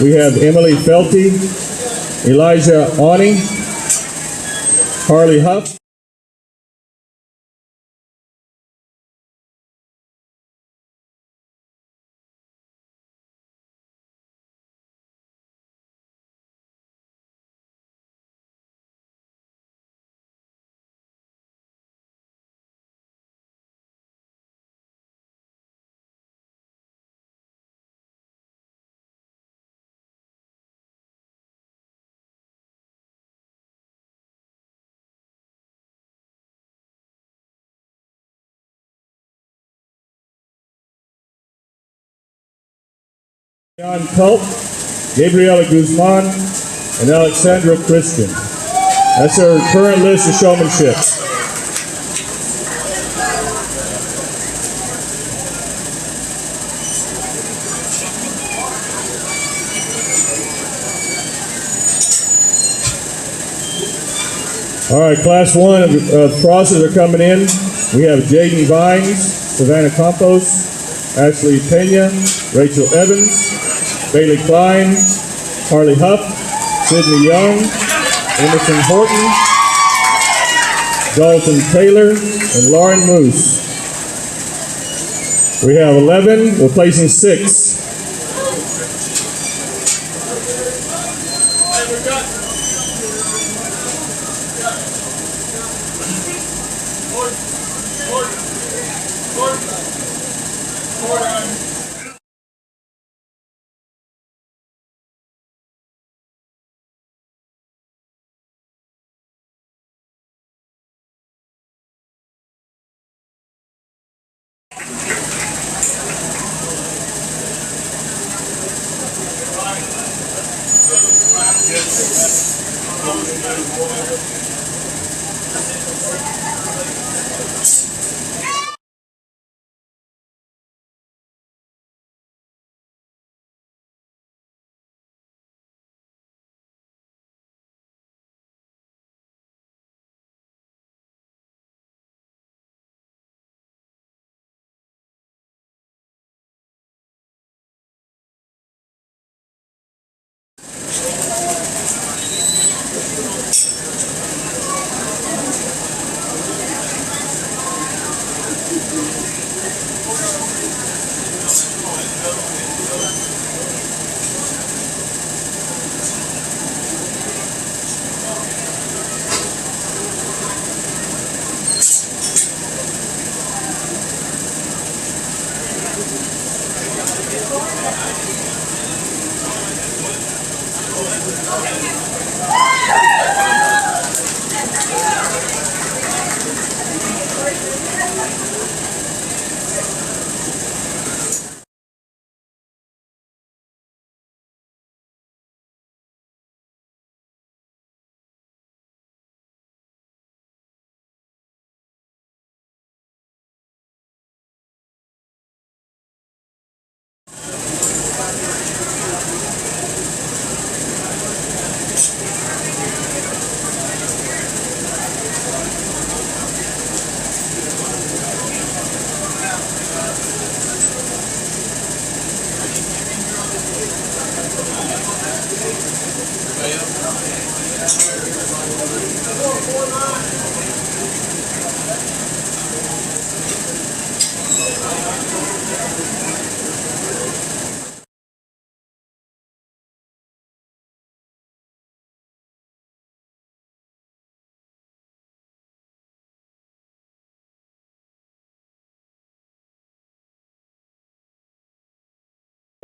we have Emily Felty, Elijah Awney, Harley Huff, John Culp, Gabriela Guzman, and Alexandra Christian. That's our current list of showmanship. All right, Class 1 of crosses are coming in. We have Jaden Vines, Savannah Campos, Ashley Pena, Rachel Evans, Bailey Klein, Harley Huff, Sydney Young, Emerson Horton, Dalton Taylor, and Lauren Moose. We have 11 replacing 6.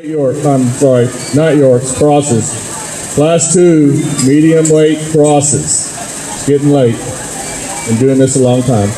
York, I'm sorry, not Yorks, crosses. Class 2 medium weight crosses. It's getting late. Been doing this a long time.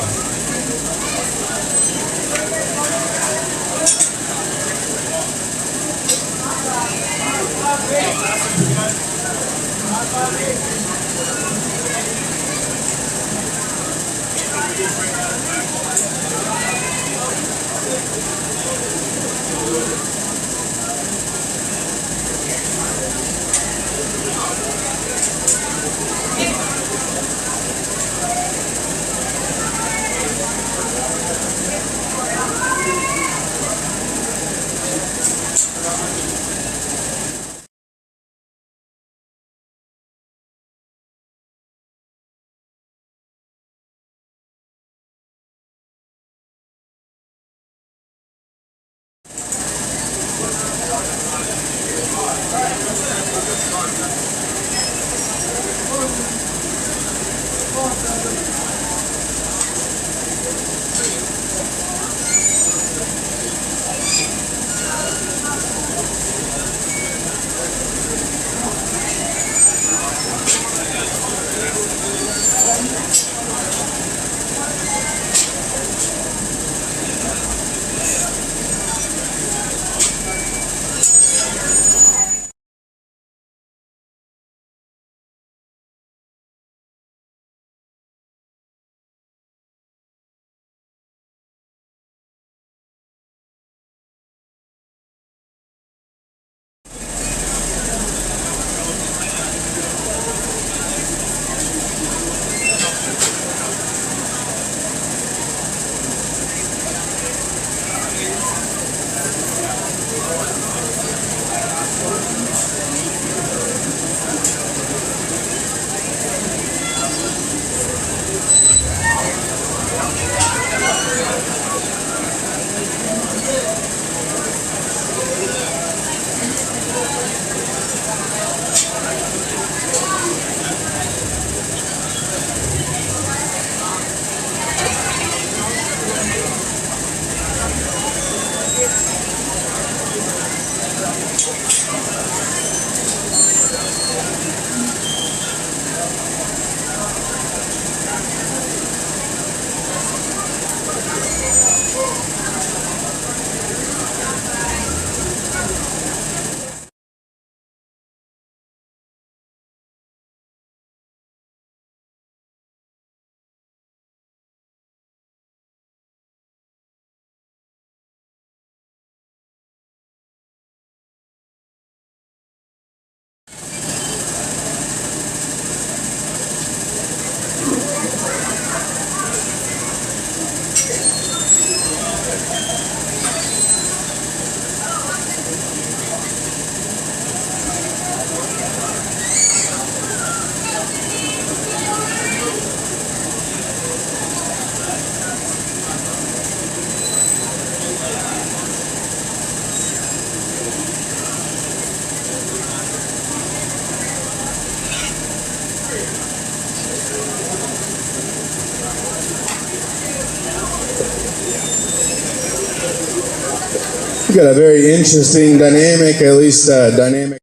We got a very interesting dynamic, at least dynamic.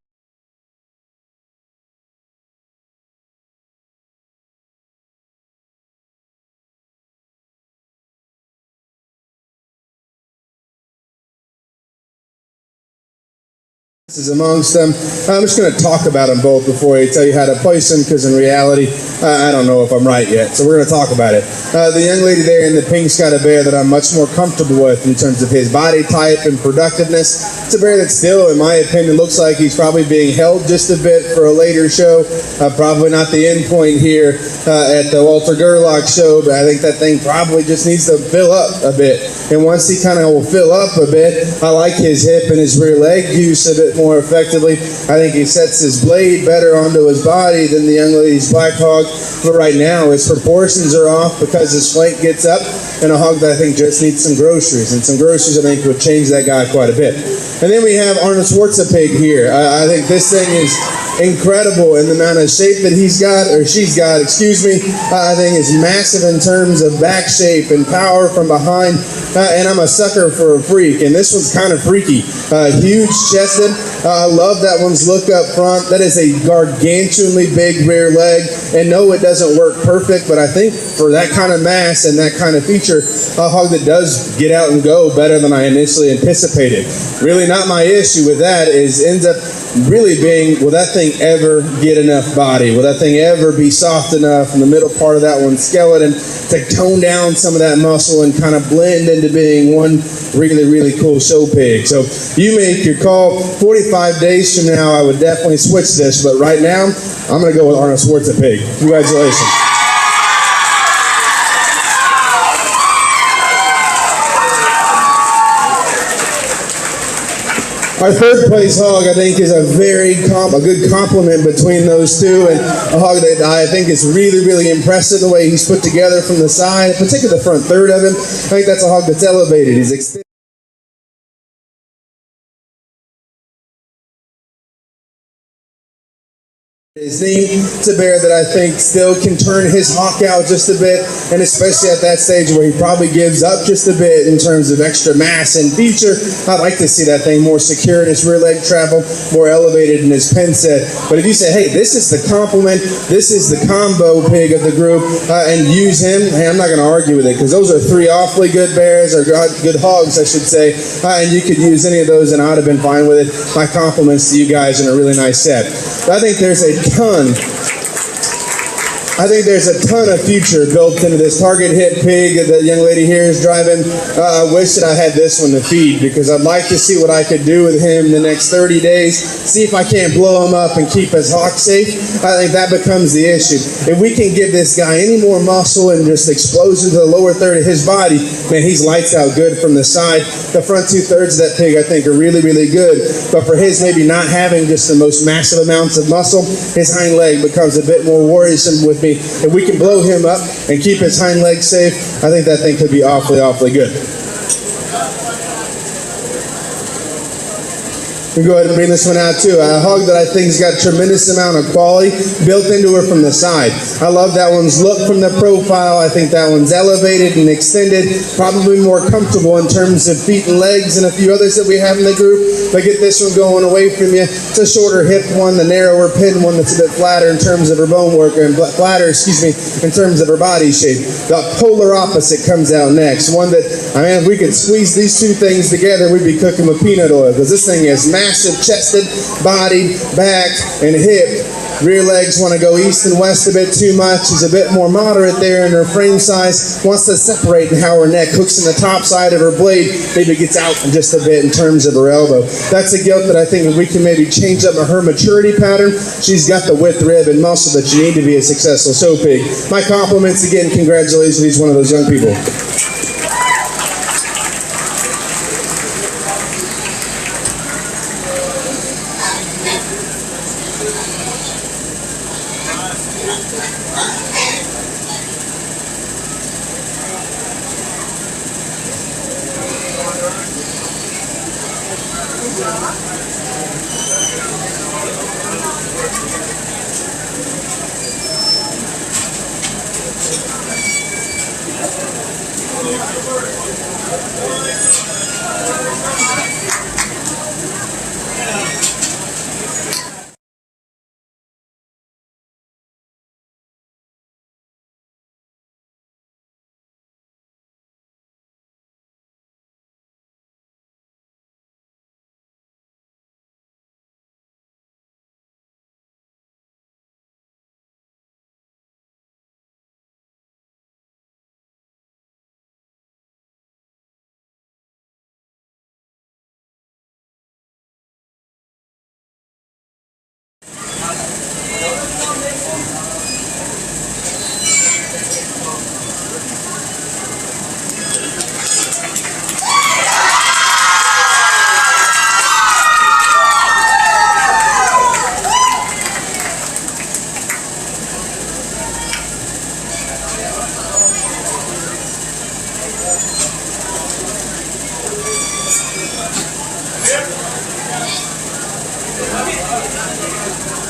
Is amongst them. I'm just going to talk about them both before I tell you how to place them, because in reality, I don't know if I'm right yet. So we're going to talk about it. The young lady there in the pink's got a bear that I'm much more comfortable with in terms of his body type and productiveness. It's a bear that still, in my opinion, looks like he's probably being held just a bit for a later show. Probably not the end point here at the Walter Gerlach show, but I think that thing probably just needs to fill up a bit. And once he kind of will fill up a bit, I like his hip and his rear leg use a bit more effectively. I think he sets his blade better onto his body than the young lady's black hog. But right now, his proportions are off because his flank gets up, and a hog that I think just needs some groceries. And some groceries, I think, would change that guy quite a bit. And then we have Arnold Schwarzenegger here. I think this thing is incredible in the amount of shape that he's got, or she's got, excuse me. I think it's massive in terms of back shape and power from behind. And I'm a sucker for a freak, and this one's kind of freaky. Huge chested. I love that one's look up front. That is a gargantuanly big rear leg. And no, it doesn't work perfect, but I think for that kind of mass and that kind of feature, a hog that does get out and go better than I initially anticipated. Really not my issue with that is ends up really being, will that thing ever get enough body? Will that thing ever be soft enough in the middle part of that one's skeleton to tone down some of that muscle and kind of blend into being one really, really cool show pig? So you make your call. 45 days from now, I would definitely switch this, but right now, I'm going to go with Arnold Schwarzenegger. Congratulations. Our third place hog, I think, is a good compliment between those two, and a hog that I think is really, really impressive the way he's put together from the side, particularly the front third of him. I think that's a hog that's elevated. He's extended. His name, it's a bear that I think still can turn his hawk out just a bit, and especially at that stage where he probably gives up just a bit in terms of extra mass and feature. I'd like to see that thing more secure in his rear leg travel, more elevated in his pen set. But if you say, hey, this is the complement, this is the combo pig of the group, and use him, hey, I'm not going to argue with it, because those are three awfully good bears, or good hogs, I should say, and you could use any of those, and I'd have been fine with it. My compliments to you guys in a really nice set. But I think there's a ton of future built into this target hit pig that the young lady here is driving. I wish that I had this one to feed, because I'd like to see what I could do with him the next 30 days, see if I can't blow him up and keep his hawk safe. I think that becomes the issue. If we can give this guy any more muscle and just explosion to the lower third of his body, man, he's lights out good from the side. The front 2/3 of that pig, I think, are really, really good. But for his maybe not having just the most massive amounts of muscle, his hind leg becomes a bit more worrisome with me. If we can blow him up and keep his hind leg safe, I think that thing could be awfully, awfully good. We go ahead and bring this one out too. A hog that I think has got a tremendous amount of quality built into her from the side. I love that one's look from the profile. I think that one's elevated and extended, probably more comfortable in terms of feet and legs and a few others that we have in the group. But get this one going away from you. It's a shorter hip one, the narrower pin one that's a bit flatter in terms of her bone work, and flatter, in terms of her body shape. The polar opposite comes out next. One that, I mean, if we could squeeze these two things together, we'd be cooking with peanut oil, because this thing is massive chested, body, back, and hip. Rear legs want to go east and west a bit too much. She's a bit more moderate there in her frame size. Wants to separate in how her neck hooks in the top side of her blade. Maybe gets out just a bit in terms of her elbow. That's a gilt that I think if we can maybe change up her maturity pattern, she's got the width, rib, and muscle that you need to be a successful show pig. My compliments again. Congratulations. He's one of those young people.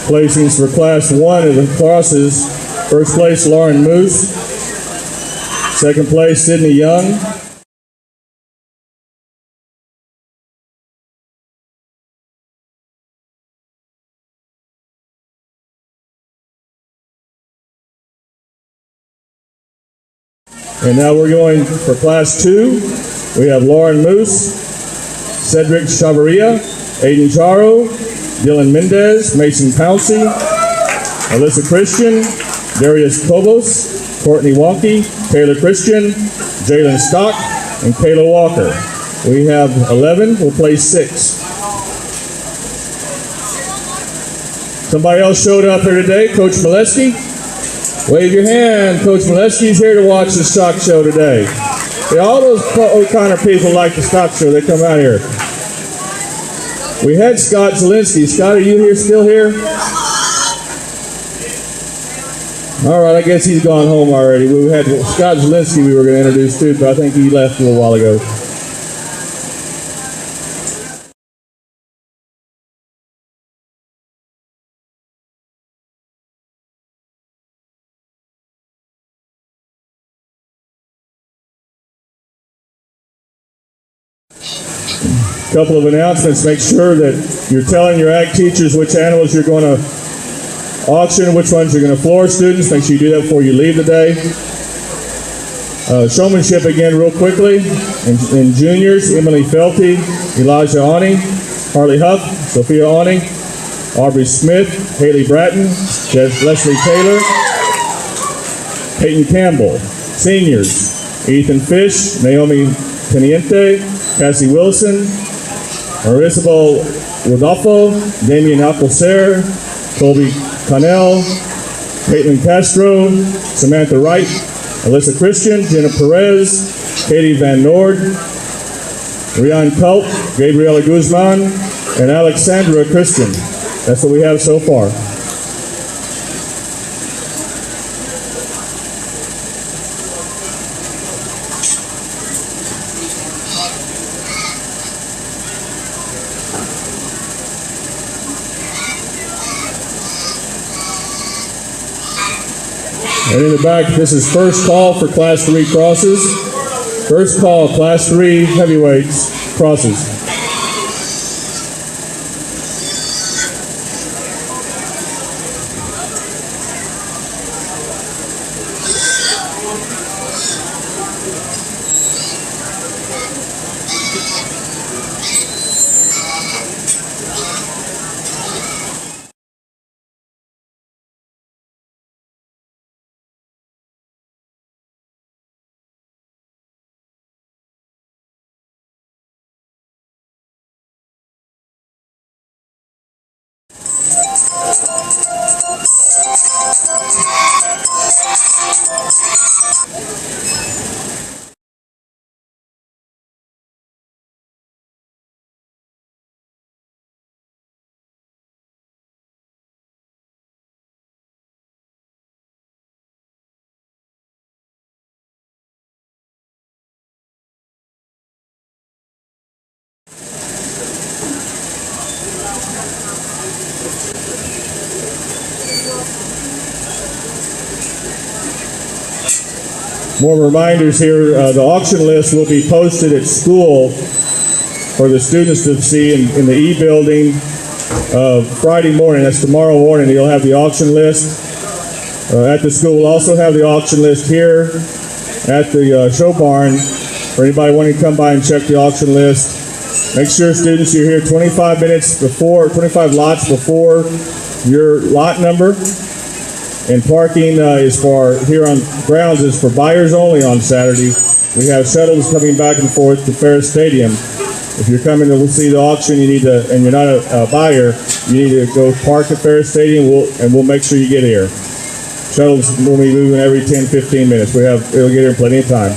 Placings for Class 1 of the crosses. First place, Lauren Moose. Second place, Sydney Young. And now we're going for Class 2. We have Lauren Moose, Cedric Chavarria, Aiden Charo, Dylan Mendez, Mason Pouncey, Alyssa Christian, Darius Kobos, Courtney Wonky, Taylor Christian, Jalen Stock, and Kayla Walker. We have 11. We'll play 6. Somebody else showed up here today, Coach Molesky. Wave your hand. Coach Molesky's here to watch the stock show today. Yeah, all those O'Connor people like the stock show. They come out here. We had Scott Zielinski. Scott, are you here? Still here? All right, I guess he's gone home already. We had Scott Zielinski we were going to introduce too, but I think he left a little while ago. Couple of announcements. Make sure that you're telling your ag teachers which animals you're going to auction, which ones you're going to floor. Students, make sure you do that before you leave the day. Showmanship again real quickly. In juniors, Emily Felty, Elijah Awning, Harley Huff, Sophia Awning, Aubrey Smith, Haley Bratton, Leslie Taylor, Peyton Campbell. Seniors, Ethan Fish, Naomi Teniente, Cassie Wilson, Marisabel Rodolfo, Damian Alcocer, Colby Connell, Caitlin Castro, Samantha Wright, Alyssa Christian, Jenna Perez, Katie Van Nord, Rian Culp, Gabriela Guzman, and Alexandra Christian. That's what we have so far. And in the back, this is first call for Class 3 crosses. First call, Class 3 heavyweights, crosses. More reminders here, the auction list will be posted at school for the students to see in the E-building Friday morning. That's tomorrow morning. You'll have the auction list at the school. We'll also have the auction list here at the show barn for anybody wanting to come by and check the auction list. Make sure, students, you're here 25 minutes before, 25 lots before your lot number. And parking is for, here on grounds, is for buyers only on Saturday. We have shuttles coming back and forth to Ferris Stadium. If you're coming to see the auction, you need to, and you're not a buyer, you need to go park at Ferris Stadium, and we'll make sure you get here. Shuttles will be moving every 10-15 minutes. It'll get here in plenty of time.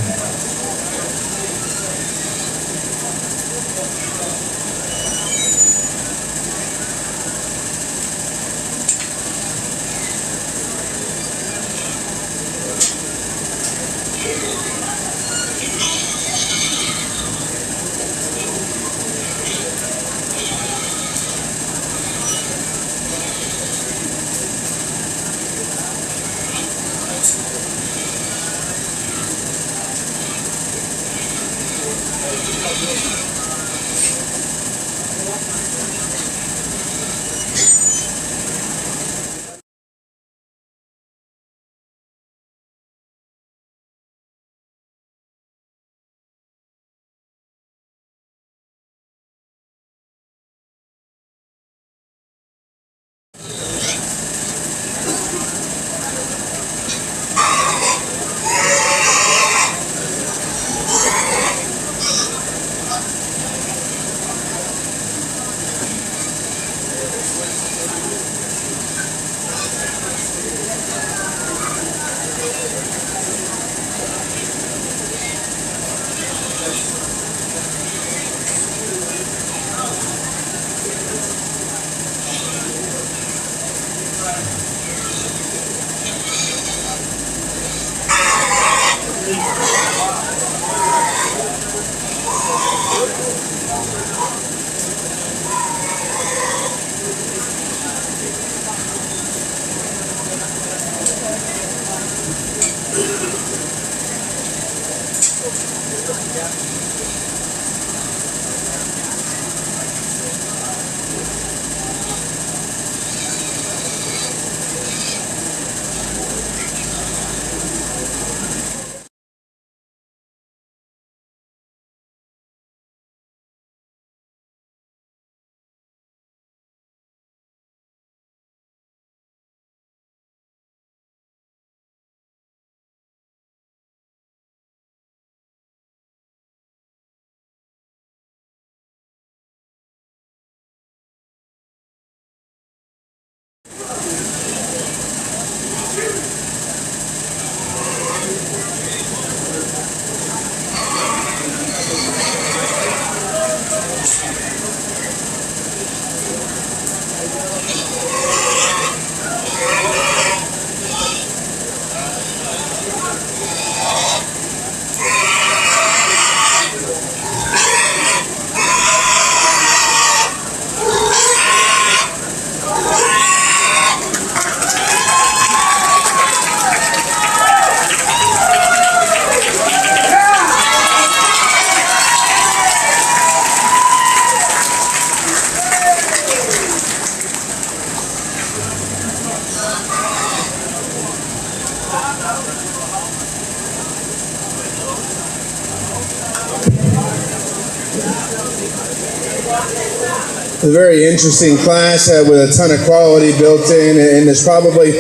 A very interesting class with a ton of quality built in, and there's probably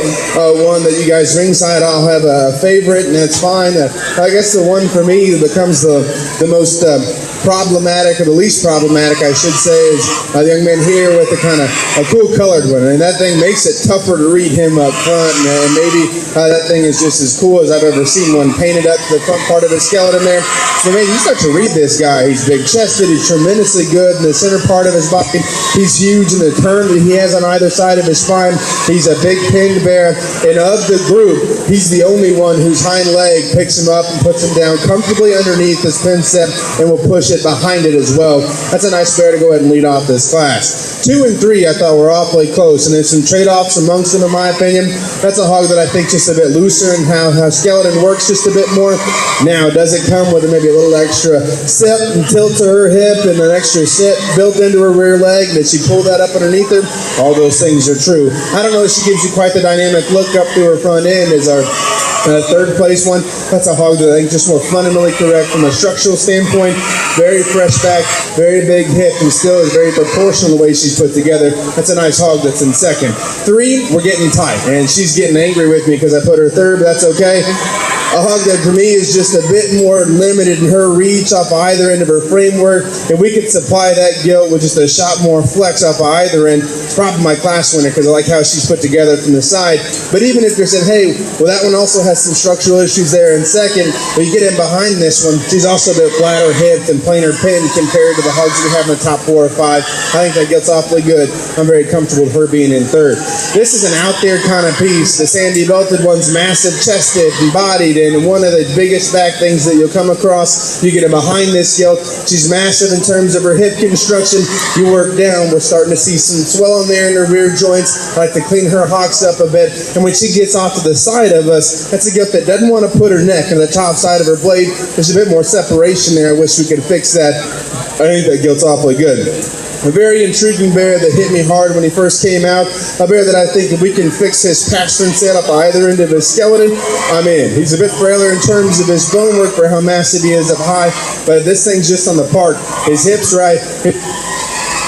one that you guys ringside all have a favorite, and that's fine. I guess the one for me that becomes the most problematic, or the least problematic, I should say, is the young man here with the kind of a cool colored one, and that thing makes it tougher to read him up front, and maybe that thing is just as cool as I've ever seen one painted up to the front part of his skeleton there. So man, you start to read this guy. He's big chested, he's tremendously good in the center part of his body. He's huge in the turn that he has on either side of his spine. He's a big pinned bear, and of the group, he's the only one whose hind leg picks him up and puts him down comfortably underneath this pin set and will push it behind it as well. That's a nice bear to go ahead and lead off this class. 2 and 3 I thought were awfully close, and there's some trade-offs amongst them in my opinion. That's a hog that I think just a bit looser and how skeleton works just a bit more. Now, does it come with maybe a little extra sit and tilt to her hip and an extra sit built into her rear leg? Did she pull that up underneath her? All those things are true. I don't know if she gives you quite the dynamic look up through her front end as our third place one. That's a hog that I think just more fundamentally correct from a structural standpoint. Very fresh back, very big hip, and still is very proportional the way she's put together. That's a nice hog that's in second. 3, we're getting tight, and she's getting angry with me because I put her third, but that's okay. A hog that for me is just a bit more limited in her reach off of either end of her framework. If we could supply that gilt with just a shot more flex off of either end, it's probably my class winner because I like how she's put together from the side. But even if you're saying, hey, well, that one also has some structural issues there in second, but you get in behind this one, she's also a bit flatter hipped and plainer pinned compared to the hogs we have in the top 4 or 5. I think that gets awfully good. I'm very comfortable with her being in third. This is an out there kind of piece. The sandy belted one's massive chested and bodied, and one of the biggest back things that you'll come across. You get her behind this gilt. She's massive in terms of her hip construction. You work down, we're starting to see some swelling there in her rear joints. I like to clean her hocks up a bit. And when she gets off to the side of us, that's a gilt that doesn't want to put her neck on the top side of her blade. There's a bit more separation there. I wish we could fix that. I think that gilt's awfully good. A very intriguing bear that hit me hard when he first came out. A bear that I think if we can fix his pastern set up either end of his skeleton, I'm in. He's a bit frailer in terms of his bone work for how massive he is up high, but this thing's just on the park. His hips right.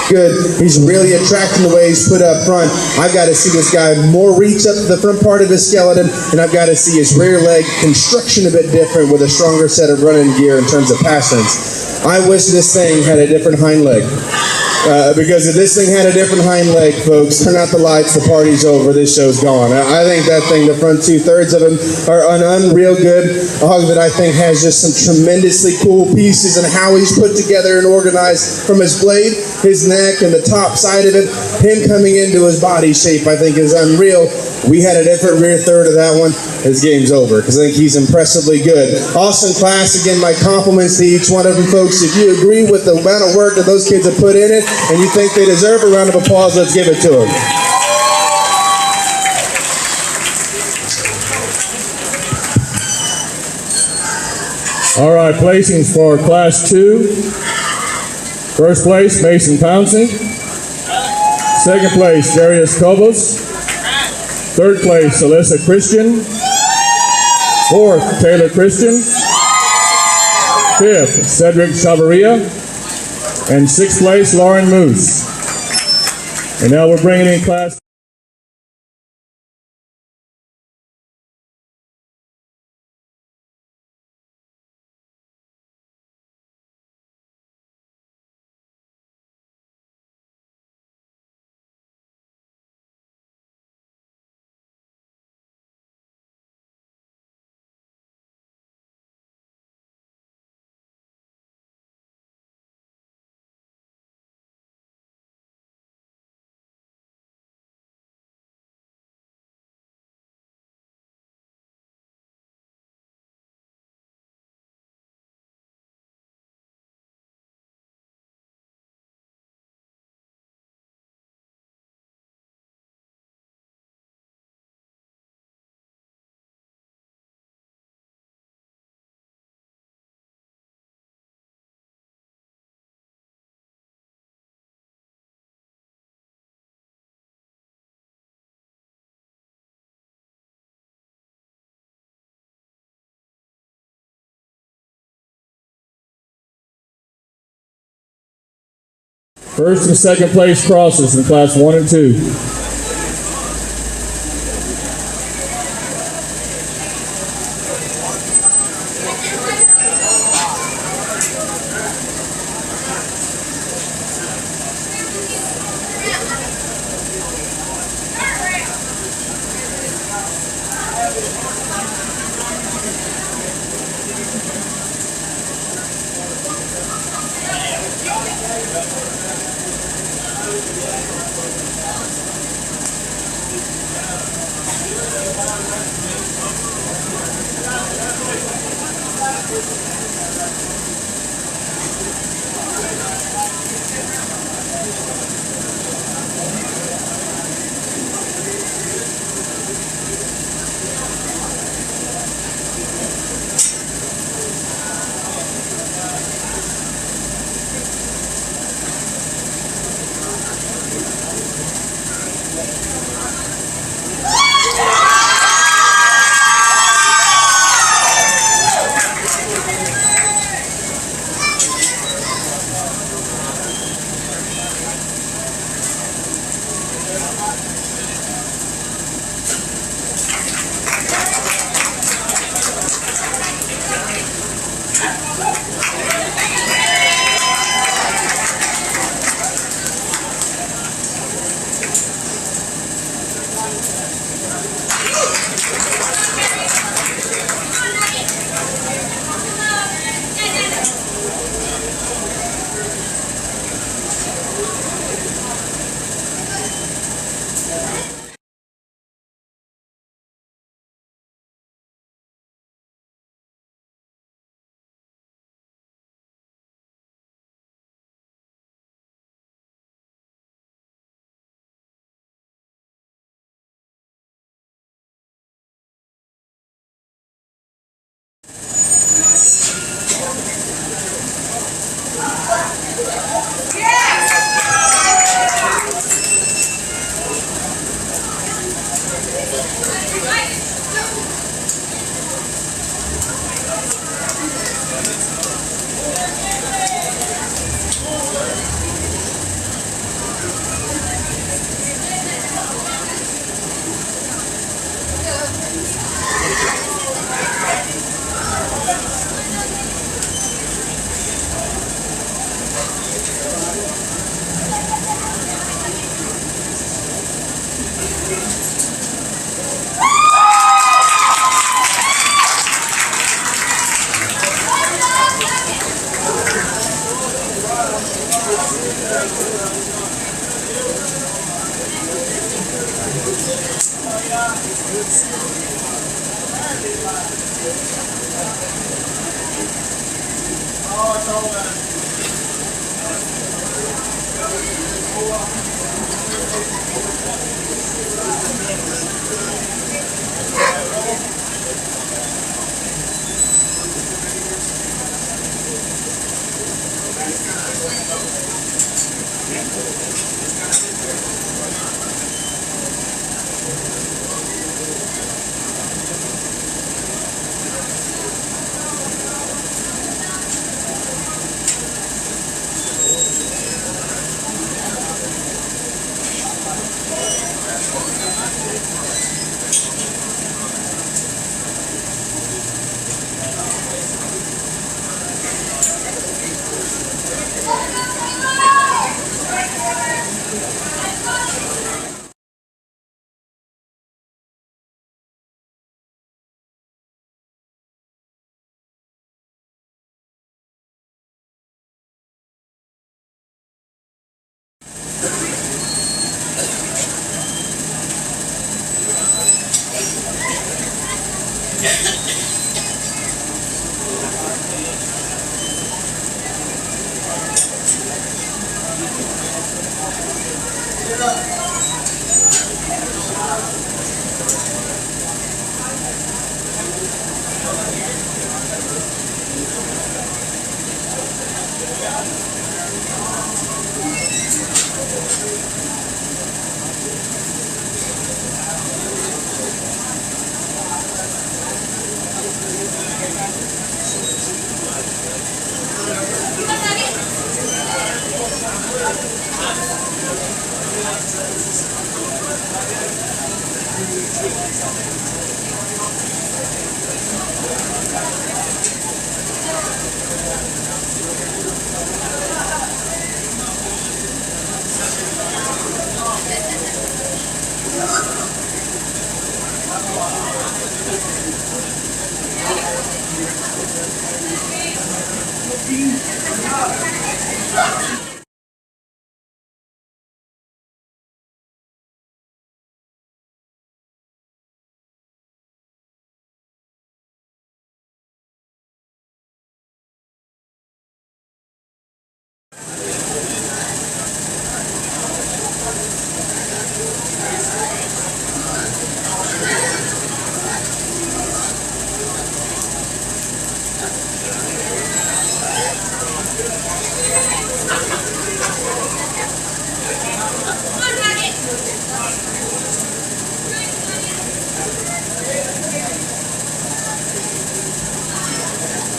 Good. He's really attracting the way he's put up front. I've got to see this guy more reach up to the front part of his skeleton, and I've got to see his rear leg construction a bit different with a stronger set of running gear in terms of pasterns. I wish this thing had a different hind leg. Because if this thing had a different hind leg, folks, turn out the lights, the party's over, this show's gone. I think that thing, the front 2/3 of him are unreal good. A hog that I think has just some tremendously cool pieces and how he's put together and organized from his blade, his neck, and the top side of it. Him coming into his body shape, I think, is unreal. We had a different rear third of that one. His game's over because I think he's impressively good. Awesome class. Again, my compliments to each one of them, folks. If you agree with the amount of work that those kids have put in it and you think they deserve a round of applause, let's give it to them. All right, placings for Class 2. First place, Mason Pouncey. Second place, Darius Cobos. Third place, Alyssa Christian. Fourth, Taylor Christian. Fifth, Cedric Chavarria. And sixth place, Lauren Moose. And now we're bringing in Class First and second place crosses in class 1 and 2.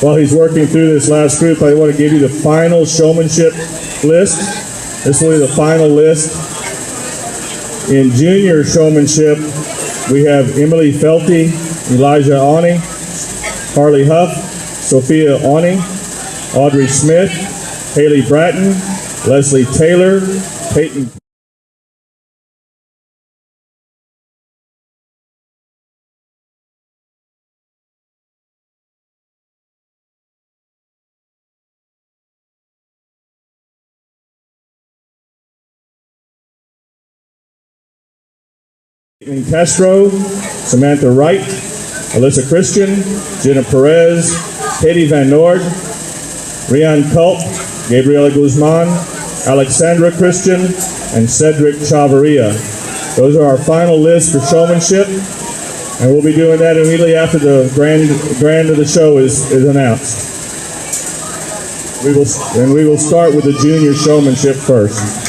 While he's working through this last group, I want to give you the final showmanship list. This will be the final list. In junior showmanship, we have Emily Felty, Elijah Awney, Harley Huff, Sophia Awney, Audrey Smith, Haley Bratton, Leslie Taylor, Peyton Castro, Samantha Wright, Alyssa Christian, Jenna Perez, Katie Van Nord, Rian Culp, Gabriela Guzman, Alexandra Christian, and Cedric Chavarria. Those are our final lists for showmanship, and we'll be doing that immediately after the grand of the show is announced. We will start with the junior showmanship first.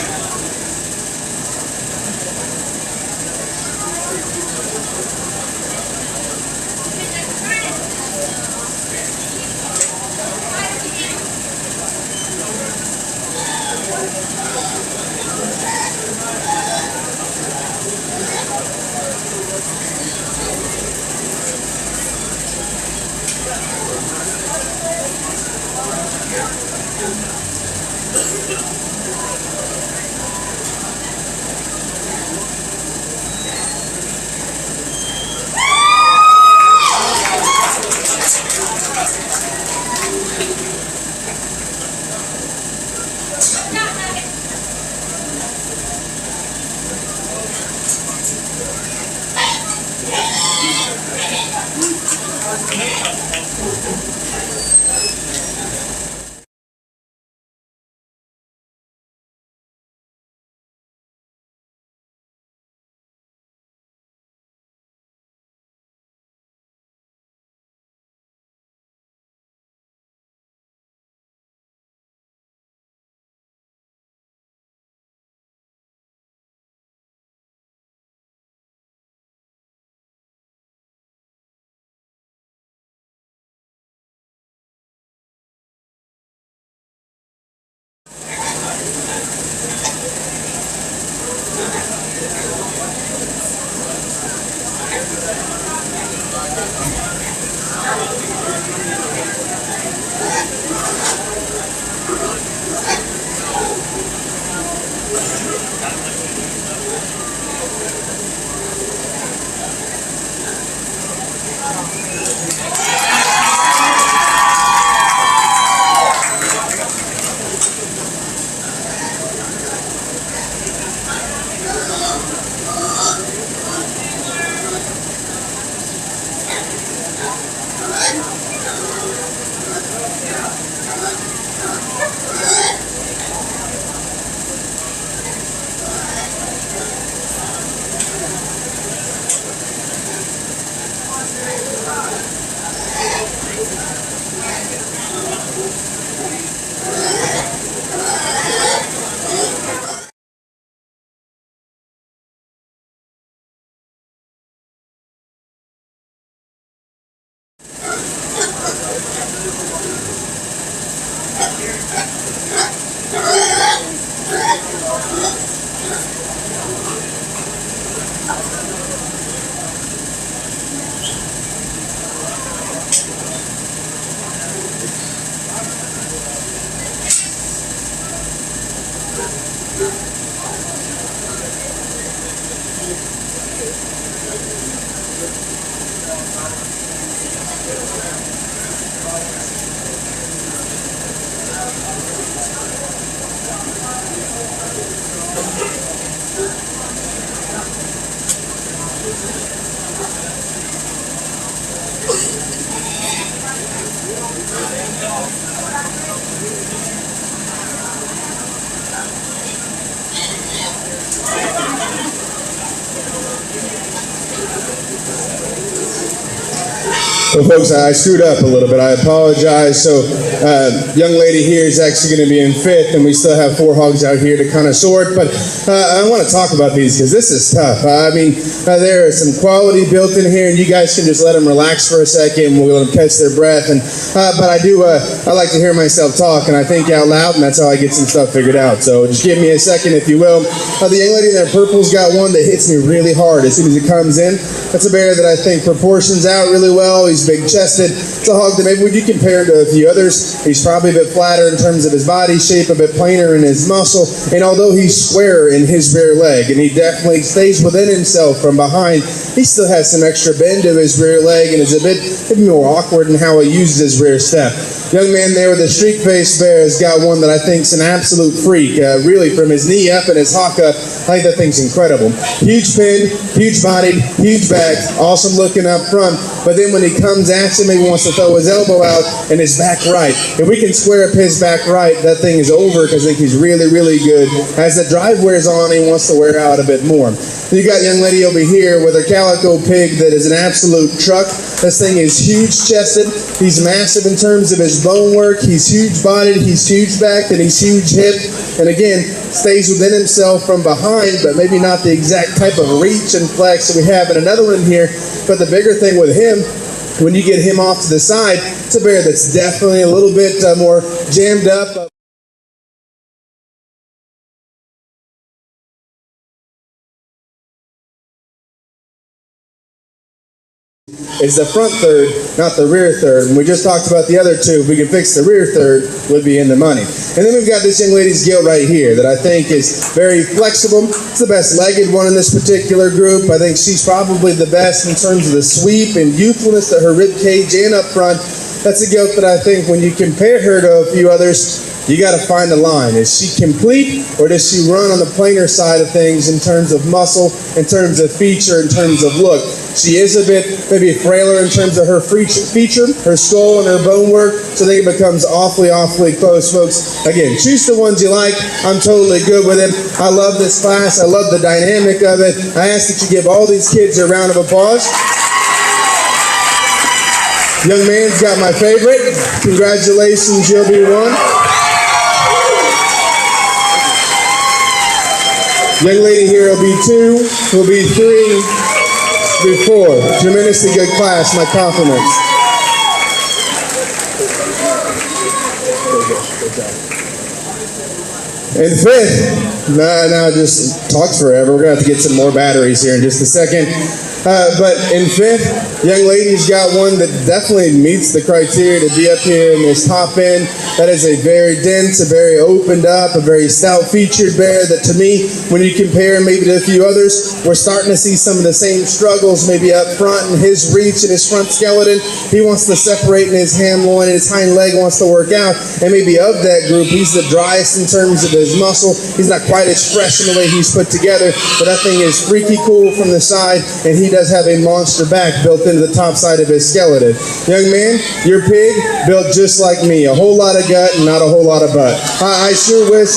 Well, folks, I screwed up a little bit. I apologize. So, young lady here is actually going to be in fifth, and we still have 4 hogs out here to kind of sort. But I want to talk about these because this is tough. I mean, there is some quality built in here, and you guys can just let them relax for a second. We'll let them catch their breath. And but I like to hear myself talk, and I think out loud, and that's how I get some stuff figured out. So just give me a second, if you will. The young lady in there purple's got one that hits me really hard as soon as it comes in. That's a bear that I think proportions out really well. He's big-chested. It's a hog that maybe when you compare him to a few others, he's probably a bit flatter in terms of his body shape, a bit plainer in his muscle, and although he's square in his rear leg, and he definitely stays within himself from behind, he still has some extra bend to his rear leg and is a bit maybe more awkward in how he uses his rear step. Young man there with a streak-faced bear has got one that I think is an absolute freak. Really, from his knee up and his hock up, I think that thing's incredible. Huge pin, huge bodied, huge back, awesome looking up front, but then when he comes at you, maybe wants to throw his elbow out and his back right. If we can square up his back right, that thing is over because I think he's really, really good. As the drive wears on, he wants to wear out a bit more. You got a young lady over here with a calico pig that is an absolute truck. This thing is huge-chested. He's massive in terms of his bone work. He's huge-bodied. He's huge-backed, and he's huge-hipped. And again, stays within himself from behind, but maybe not the exact type of reach and flex that we have in another one here. But the bigger thing with him, when you get him off to the side, it's a bear that's definitely a little bit more jammed up. Is the front third, not the rear third. And we just talked about the other two. If we can fix the rear third, would be in the money. And then we've got this young lady's gilt right here that I think is very flexible. It's the best legged one in this particular group. I think she's probably the best in terms of the sweep and youthfulness of her rib cage and up front. That's a gilt that I think when you compare her to a few others, you got to find a line. Is she complete, or does she run on the plainer side of things in terms of muscle, in terms of feature, in terms of look? She is a bit maybe frailer in terms of her feature, her skull, and her bone work, so I think it becomes awfully, awfully close, folks. Again, choose the ones you like. I'm totally good with it. I love this class. I love the dynamic of it. I ask that you give all these kids a round of applause. Young man's got my favorite. Congratulations, you'll be one. Young lady here will be 2, will be 3, will be 4. Tremendously good class, my compliments. And 5th, now just talks forever. We're going to have to get some more batteries here in just a second. But in 5th, young lady's got one that definitely meets the criteria to be up here in this top end. That is a very dense, a very opened up, a very stout-featured bear that to me, when you compare maybe to a few others, we're starting to see some of the same struggles maybe up front in his reach and his front skeleton. He wants to separate in his ham loin and his hind leg wants to work out. And maybe of that group, he's the driest in terms of his muscle. He's not quite as fresh in the way he's put together, but that thing is freaky cool from the side, and he does have a monster back built into the top side of his skeleton. Young man, your pig built just like me. A whole lot of gut and not a whole lot of butt. I sure wish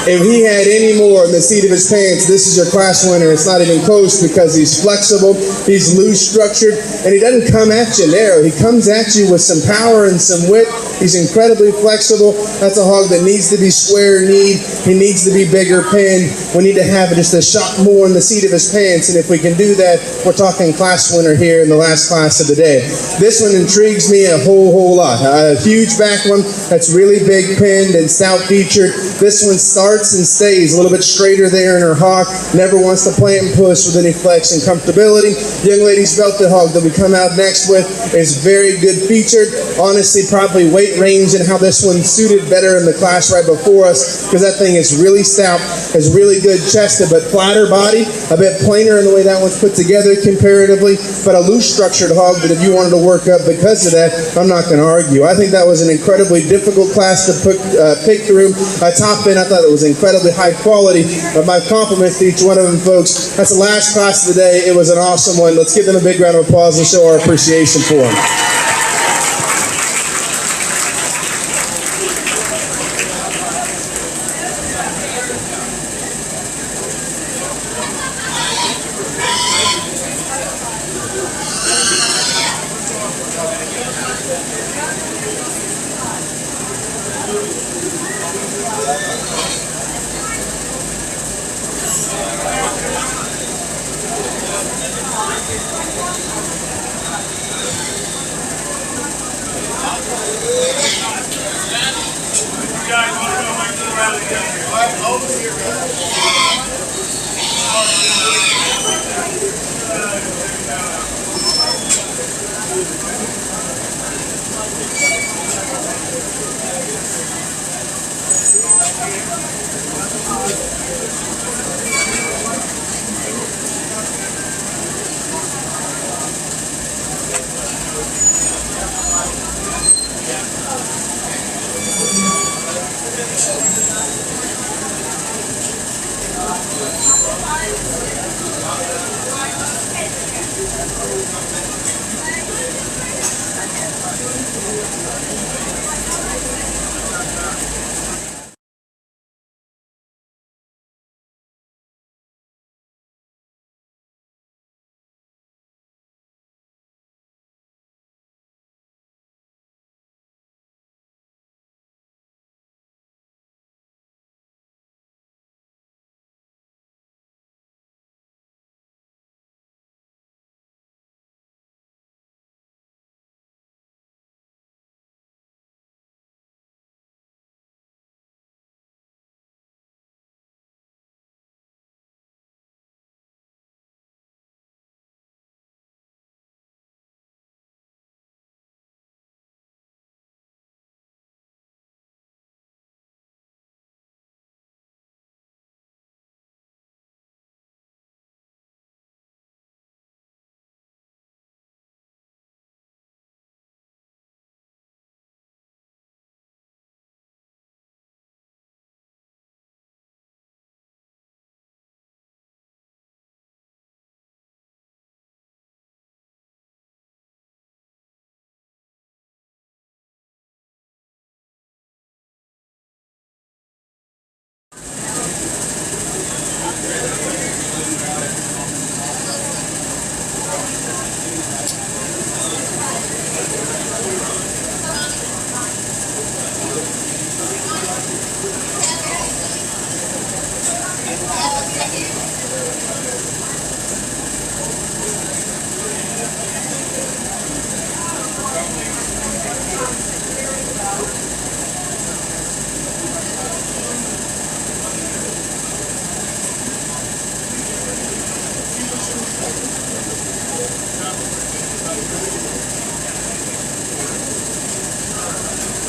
if he had any more in the seat of his pants, this is your class winner. It's not even close because he's flexible, he's loose structured, and he doesn't come at you narrow. He comes at you with some power and some width. He's incredibly flexible. That's a hog that needs to be square kneed. He needs to be bigger pinned. We need to have just a shot more in the seat of his pants, and if we can do that, we're talking class winner here in the last class of the day. This one intrigues me a whole lot. A huge back one that's really big pinned and stout featured. This one starts and stays a little bit straighter there in her hock. Never wants to plant and push with any flex and comfortability. Young lady's belted hog that we come out next with is very good featured. Honestly, probably weight range and how this one suited better in the class right before us, because that thing is really stout, is really good chested, but flatter body, a bit plainer in the way that one's put together comparatively, but a loose structured hog that if you wanted to work up because of that, I'm not going to argue. I think that was an incredibly difficult class to pick through. Top end, I thought it was incredibly high quality, but my compliments to each one of them, folks. That's the last class of the day. It was an awesome one. Let's give them a big round of applause and show our appreciation for them.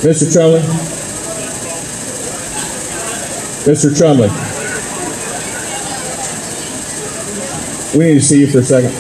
Mr. Chumley. Mr. Chumley. We need to see you for a second.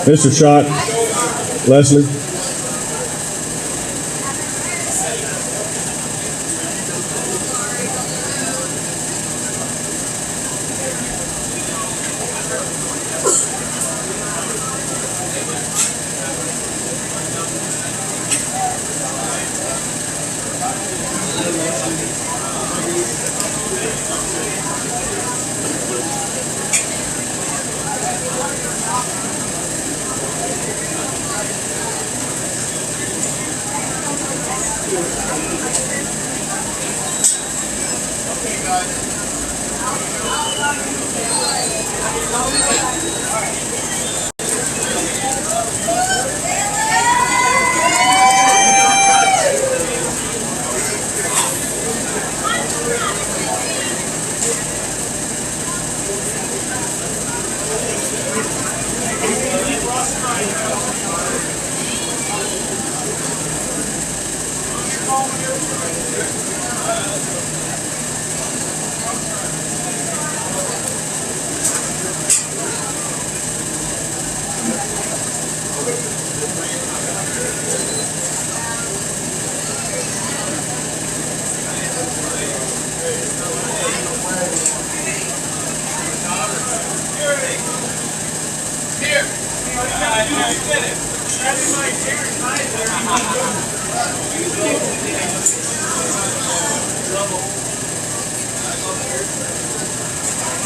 Mr. Shot, Leslie.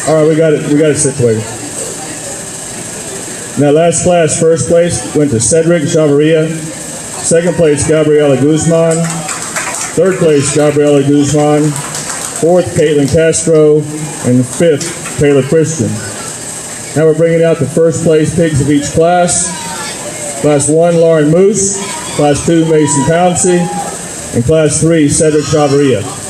All right, we got it situated. Now, last class, first place went to Cedric Chavarria. Second place, Gabriela Guzman. Third place, Gabriela Guzman. Fourth, Caitlin Castro. And fifth, Taylor Christian. Now we're bringing out the first place pigs of each class. Class 1, Lauren Moose. Class 2, Mason Pouncey. And Class 3, Cedric Chavarria.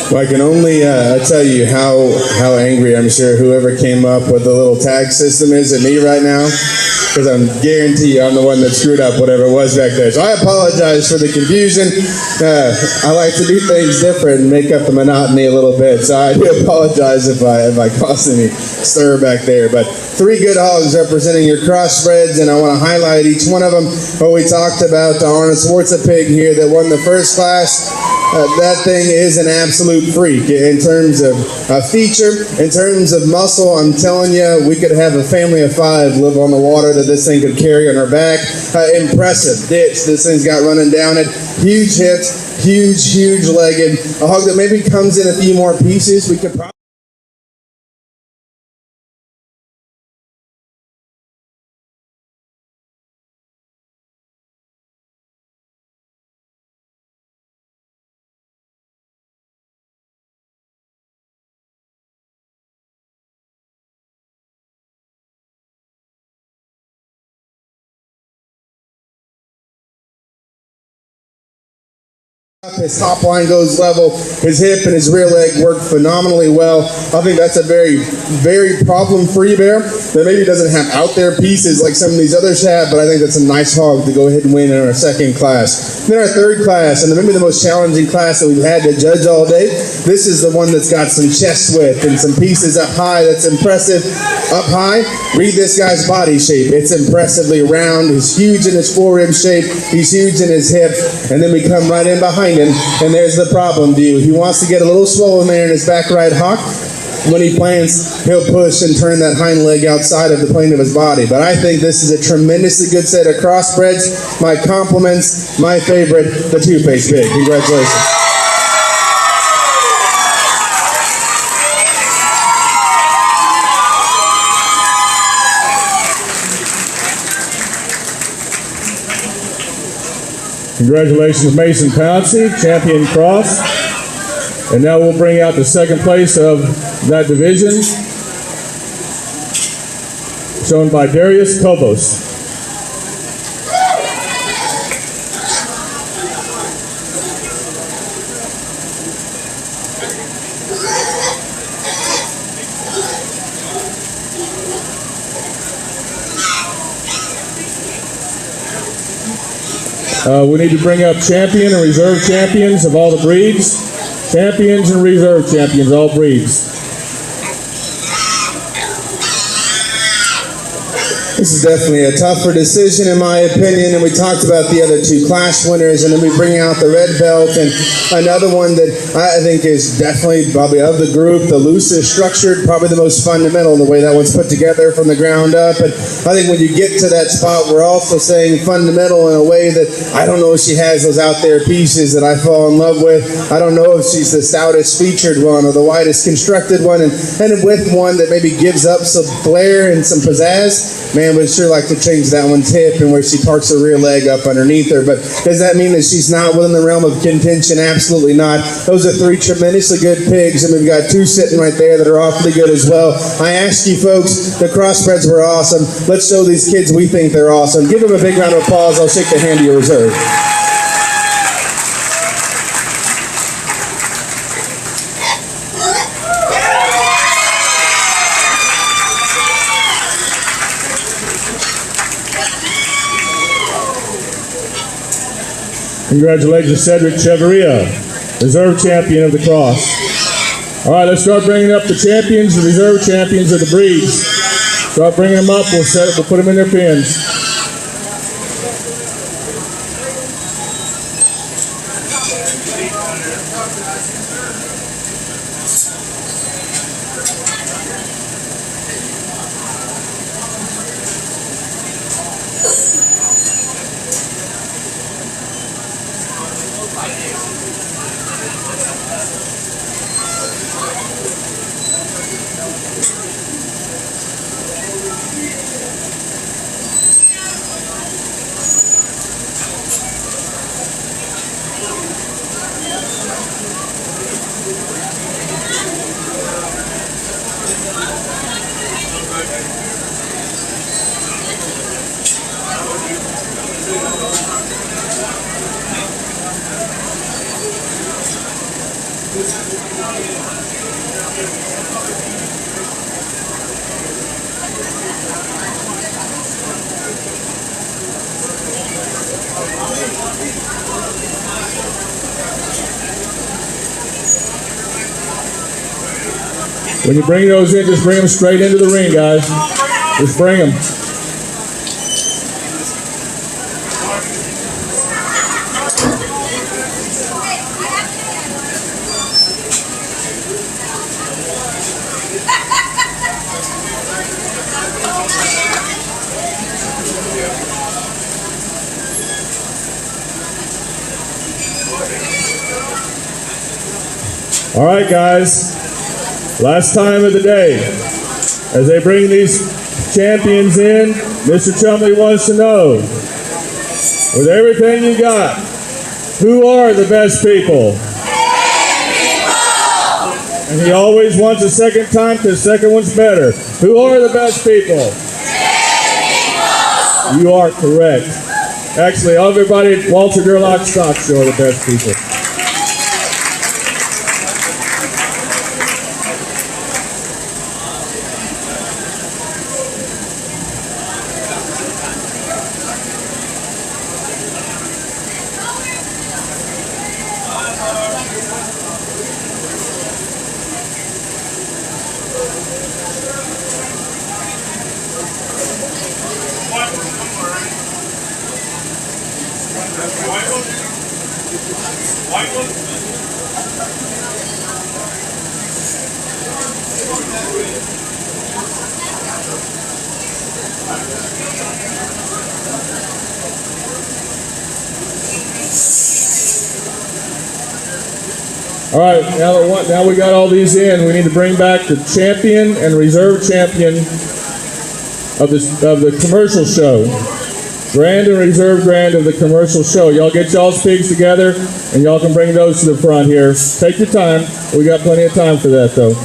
Well, I can only tell you how angry I'm sure whoever came up with the little tag system is at me right now, because I'm guarantee you I'm the one that screwed up whatever it was back there. So I apologize for the confusion. I like to do things different and make up the monotony a little bit, so I do apologize if I caused any stir back there. But 3 good hogs representing your crossbreds, and I want to highlight each one of them. What we talked about, the Arnold Schwartz pig here that won the first class. That thing is an absolute freak in terms of feature, in terms of muscle. I'm telling you, we could have a family of 5 live on the water that this thing could carry on her back. Impressive ditch this thing's got running down it. Huge hips, huge legged. A hog that maybe comes in a few more pieces. We could probably his top line goes level, his hip and his rear leg work phenomenally well. I think that's a very problem-free bear that maybe doesn't have out there pieces like some of these others have, but I think that's a nice hog to go ahead and win in our second class. Then our third class, and maybe the most challenging class that we've had to judge all day, this is the one that's got some chest width and some pieces up high that's impressive. Up high, read this guy's body shape. It's impressively round. He's huge in his forearm shape. He's huge in his hip. And then we come right in behind him, and there's the problem, dude. He wants to get a little swollen there in his back right hock. When he plants, he'll push and turn that hind leg outside of the plane of his body. But I think this is a tremendously good set of crossbreds. My compliments, my favorite, the two-face pig. Congratulations. Congratulations, Mason Pouncey, champion cross. And now we'll bring out the second place of that division, shown by Darius Kobos. We need to bring up champion and reserve champions of all the breeds. Champions and reserve champions, all breeds. This is definitely a tougher decision in my opinion, and we talked about the other two class winners, and then we bring out the red belt, and another one that I think is definitely probably of the group, the loosest structured, probably the most fundamental in the way that one's put together from the ground up. And I think when you get to that spot, we're also saying fundamental in a way that I don't know if she has those out there pieces that I fall in love with. I don't know if she's the stoutest featured one or the widest constructed one, and with one that maybe gives up some flair and some pizzazz. Man, would sure like to change that one's hip and where she parks her rear leg up underneath her. But does that mean that she's not within the realm of contention? Absolutely not. Those are three tremendously good pigs, and we've got two sitting right there that are awfully good as well. I ask you folks, the crossbreds were awesome. Let's show these kids we think they're awesome. Give them a big round of applause. I'll shake the hand of your reserve. Congratulations, Cedric Cheveria, reserve champion of the cross. All right, let's start bringing up the champions, the reserve champions of the breeds. Start bringing them up. We'll put them in their pins. When you bring those in, just bring them straight into the ring, guys. Just bring them. All right, guys. Last time of the day. As they bring these champions in, Mr. Chumley wants to know, with everything you got, who are the best people? And he always wants a second time because the second one's better. Who are the best people? You are correct. Actually, everybody at Walter Gerlach Stock Show are the best people. All right, now we got all these in. We need to bring back the champion and reserve champion of the commercial show. Grand and reserve grand of the commercial show. Y'all get y'all's pigs together, and y'all can bring those to the front here. Take your time. We got plenty of time for that, though.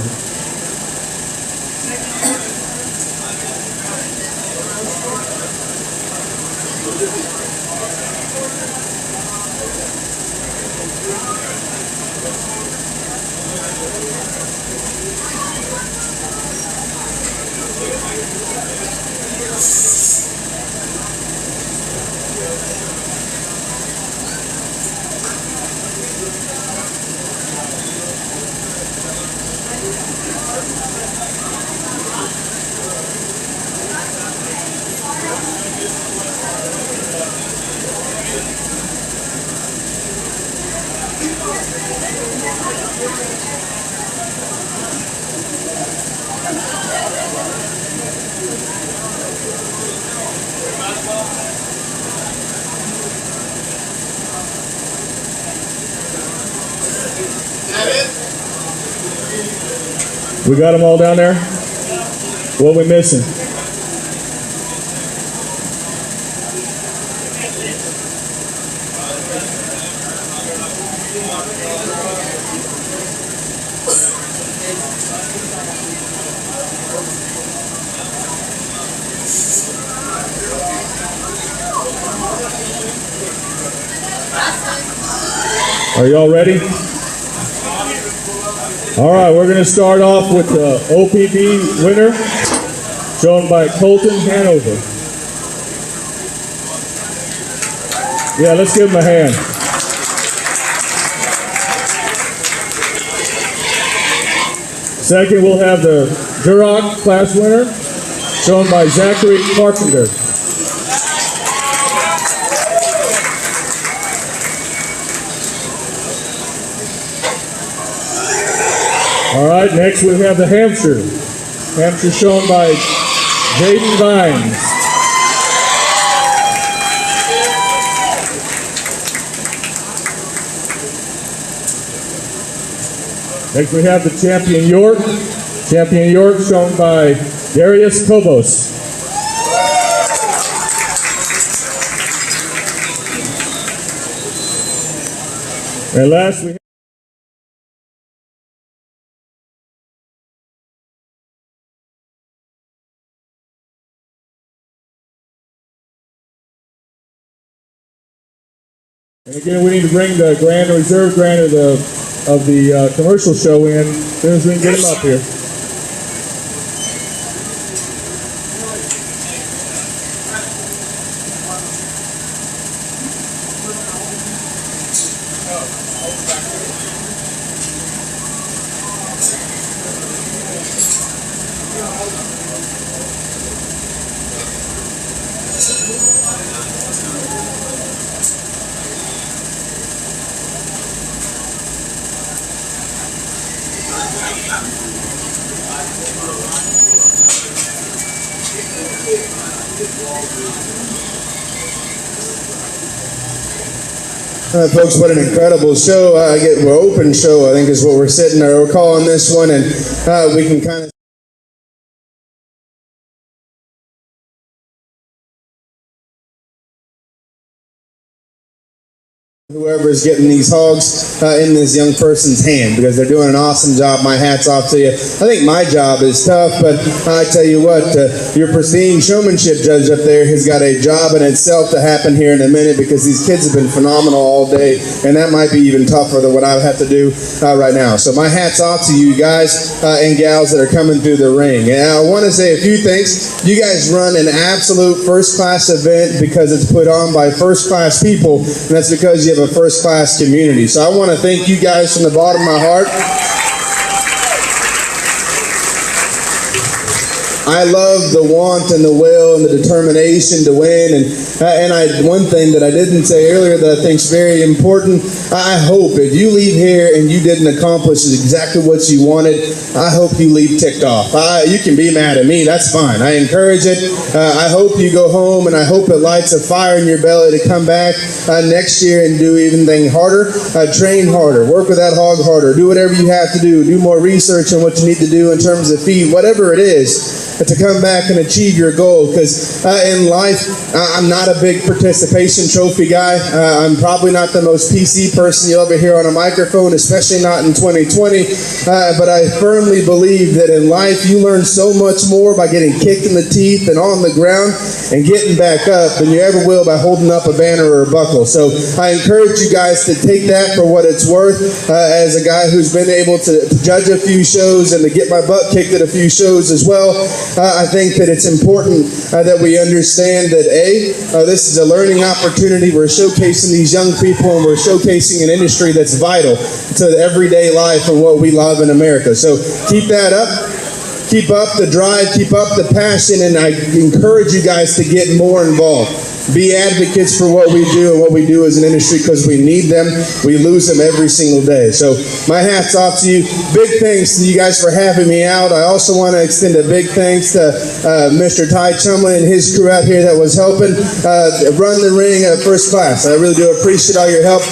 We got them all down there? What we missing? Are y'all ready? All right, we're going to start off with the OPB winner, shown by Colton Hanover. Yeah, let's give him a hand. Second, we'll have the Gerlach class winner, shown by Zachary Carpenter. All right, next we have the Hamster. Hamster shown by Jaden Vines. Next we have the Champion York. Champion York shown by Darius Kobos. And last we have And again, we need to bring the Grand Reserve Grand of the commercial show in as soon as we can get him up here. Folks, what an incredible show. We're open show, I think is what we're sitting there. We're calling this one, and we can kind of whoever is getting these hogs in this young person's hand, because they're doing an awesome job. My hat's off to you. I think my job is tough, but I tell you what, your pristine showmanship judge up there has got a job in itself to happen here in a minute, because these kids have been phenomenal all day, and that might be even tougher than what I have to do right now. So my hat's off to you guys and gals that are coming through the ring. And I want to say a few things. You guys run an absolute first-class event because it's put on by first-class people, and that's because you have a first-class community. So I want to thank you guys from the bottom of my heart. I love the want and the will and the determination to win. And one thing that I didn't say earlier that I think is very important, I hope if you leave here and you didn't accomplish exactly what you wanted, I hope you leave ticked off. You can be mad at me, that's fine. I encourage it. I hope you go home, and I hope it lights a fire in your belly to come back next year and do even harder. Train harder, work with that hog harder, do whatever you have to do more research on what you need to do in terms of feed, whatever it is, to come back and achieve your goal. Because in life, I'm not a big participation trophy guy. I'm probably not the most PC person you'll ever hear on a microphone, especially not in 2020. But I firmly believe that in life, you learn so much more by getting kicked in the teeth and on the ground and getting back up than you ever will by holding up a banner or a buckle. So I encourage you guys to take that for what it's worth. As a guy who's been able to judge a few shows and to get my butt kicked at a few shows as well, I think that it's important that we understand that this is a learning opportunity. We're showcasing these young people, and we're showcasing an industry that's vital to everyday life and what we love in America. So keep that up. Keep up the drive, keep up the passion, and I encourage you guys to get more involved. Be advocates for what we do and what we do as an industry, because we need them. We lose them every single day. So my hat's off to you. Big thanks to you guys for having me out. I also want to extend a big thanks to Mr. Ty Chumley and his crew out here that was helping run the ring at first class. I really do appreciate all your help.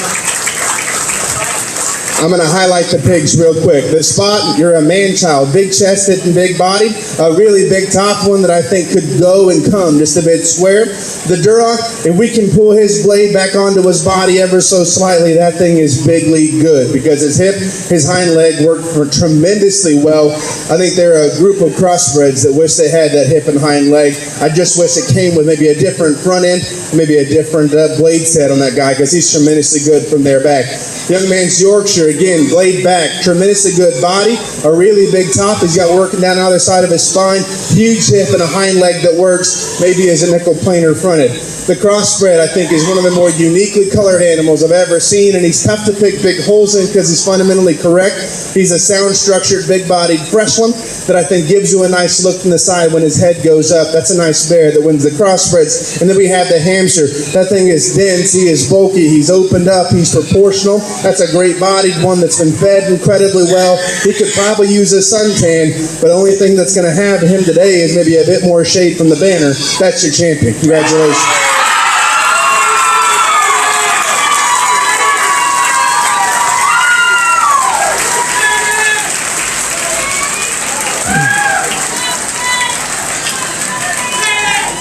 I'm going to highlight the pigs real quick. The Spot, you're a man-child, big-chested and big-bodied, a really big top one that I think could go and come just a bit square. The Duroc, if we can pull his blade back onto his body ever so slightly, that thing is big league good because his hip, his hind leg work tremendously well. I think they're a group of crossbreds that wish they had that hip and hind leg. I just wish it came with maybe a different front end, maybe a different blade set on that guy because he's tremendously good from there back. Young man's Yorkshire, again, blade back, tremendously good body, a really big top. He's got working down the other side of his spine, huge hip and a hind leg that works, maybe as a nickel planer fronted. The crossbred, I think, is one of the more uniquely colored animals I've ever seen, and he's tough to pick big holes in because he's fundamentally correct. He's a sound-structured, big-bodied, fresh one that I think gives you a nice look from the side when his head goes up. That's a nice bear that wins the crossbreds. And then we have the Hamster. That thing is dense. He is bulky. He's opened up. He's proportional. That's a great-bodied one that's been fed incredibly well. He could probably use a suntan, but the only thing that's going to have him today is maybe a bit more shade from the banner. That's your champion. Congratulations.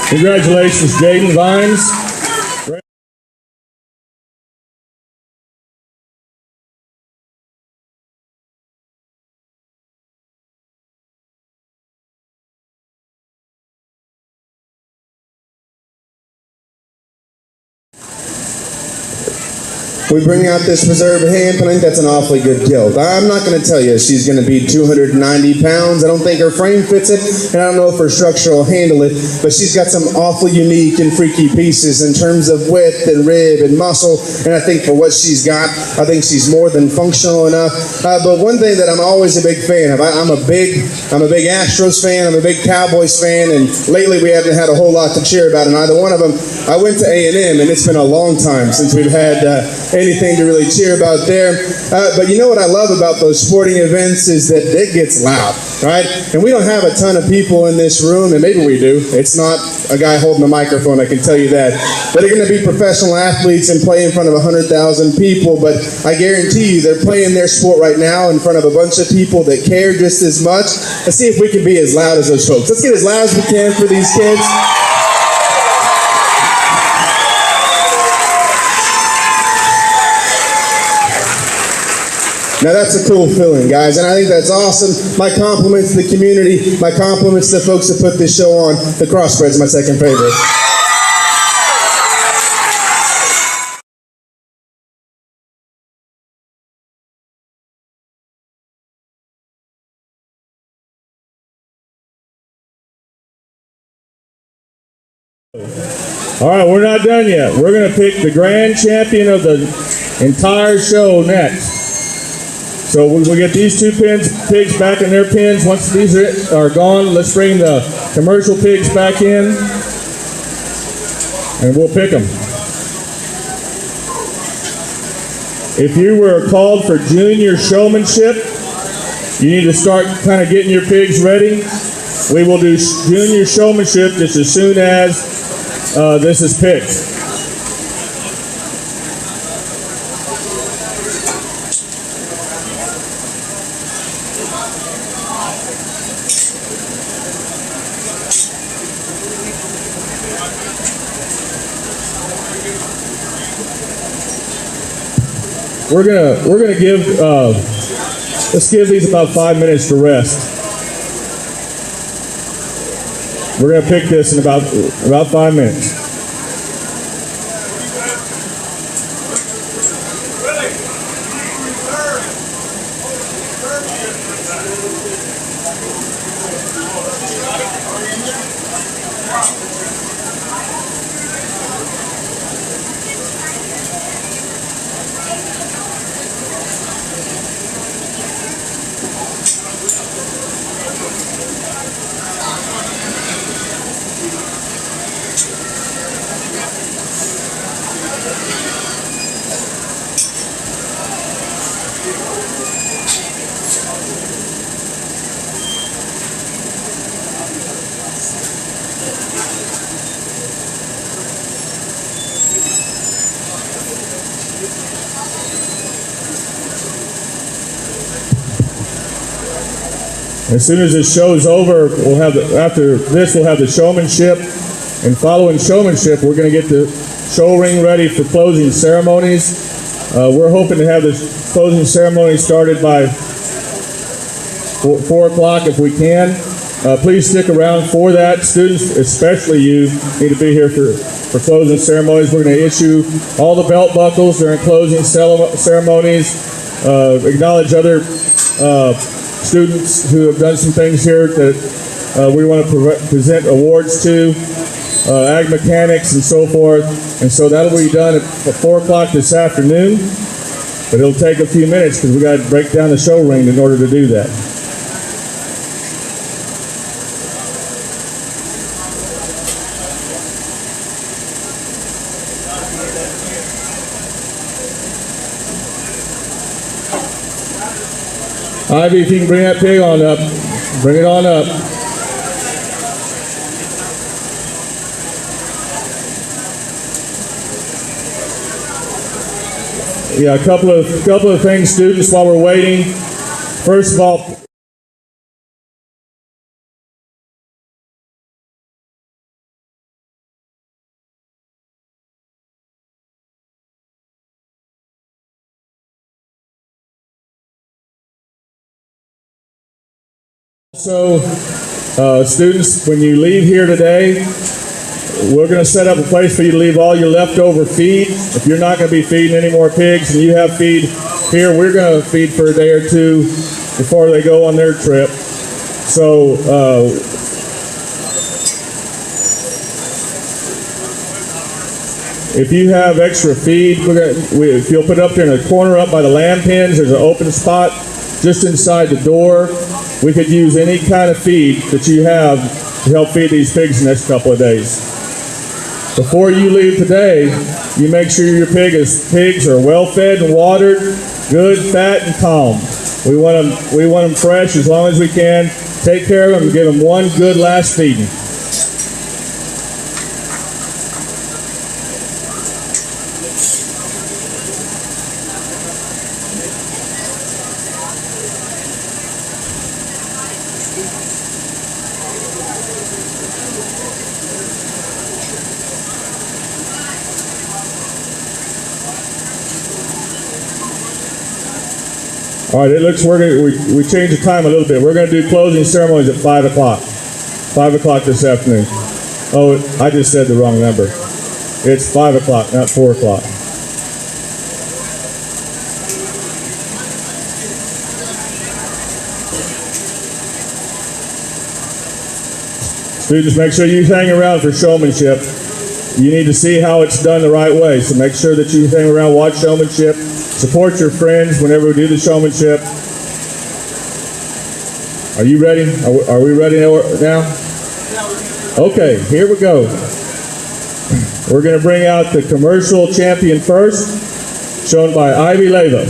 Congratulations, Jaden Vines. We bring out this reserve hand, and I think that's an awfully good kill. I'm not going to tell you she's going to be 290 pounds. I don't think her frame fits it, and I don't know if her structure will handle it, but she's got some awfully unique and freaky pieces in terms of width and rib and muscle, and I think for what she's got, I think she's more than functional enough. But one thing that I'm always a big fan of, I'm a big Astros fan, I'm a big Cowboys fan, and lately we haven't had a whole lot to cheer about in either one of them. I went to A&M, and it's been a long time since we've had anything to really cheer about there. But you know what I love about those sporting events is that it gets loud, right? And we don't have a ton of people in this room, and maybe we do. It's not a guy holding a microphone, I can tell you that. But they're going to be professional athletes and play in front of 100,000 people, but I guarantee you they're playing their sport right now in front of a bunch of people that care just as much. Let's see if we can be as loud as those folks. Let's get as loud as we can for these kids. Now that's a cool feeling, guys, and I think that's awesome. My compliments to the community. My compliments to the folks that put this show on. The crossbred's my second favorite. All right, we're not done yet. We're going to pick the grand champion of the entire show next. So we'll get these two pigs back in their pens. Once these are gone, let's bring the commercial pigs back in, and we'll pick them. If you were called for junior showmanship, you need to start kind of getting your pigs ready. We will do junior showmanship just as soon as this is picked. We're gonna give let's give these about 5 minutes to rest. We're gonna pick this in about 5 minutes. As soon as this show's over, after this we'll have the showmanship, and following showmanship, we're going to get the show ring ready for closing ceremonies. We're hoping to have the closing ceremony started by 4 o'clock if we can. Please stick around for that. Students, especially you, need to be here for closing ceremonies. We're going to issue all the belt buckles during closing ceremonies, acknowledge other students who have done some things here that we want to present awards to, ag mechanics and so forth. And so that'll be done at 4 o'clock this afternoon, but it'll take a few minutes because we got to break down the show ring in order to do that. Ivy, if you can bring that pig on up, bring it on up. Yeah, a couple of things, students, while we're waiting. First of all, students, when you leave here today, we're going to set up a place for you to leave all your leftover feed. If you're not going to be feeding any more pigs and you have feed here, we're going to feed for a day or two before they go on their trip. So if you have extra feed, if you'll put it up there in the corner up by the lamb pens, there's an open spot just inside the door. We could use any kind of feed that you have to help feed these pigs the next couple of days. Before you leave today, you make sure your pigs are well fed and watered, good, fat, and calm. We want them fresh as long as we can. Take care of them and give them one good last feeding. All right, it looks we changed the time a little bit. We're going to do closing ceremonies at 5 o'clock. 5 o'clock this afternoon. Oh, I just said the wrong number. It's 5 o'clock, not 4 o'clock. Students, make sure you hang around for showmanship. You need to see how it's done the right way, so make sure that you hang around, watch showmanship. Support your friends whenever we do the showmanship. Are you ready? Are we ready now? Okay, here we go. We're going to bring out the commercial champion first, shown by Ivy Leva.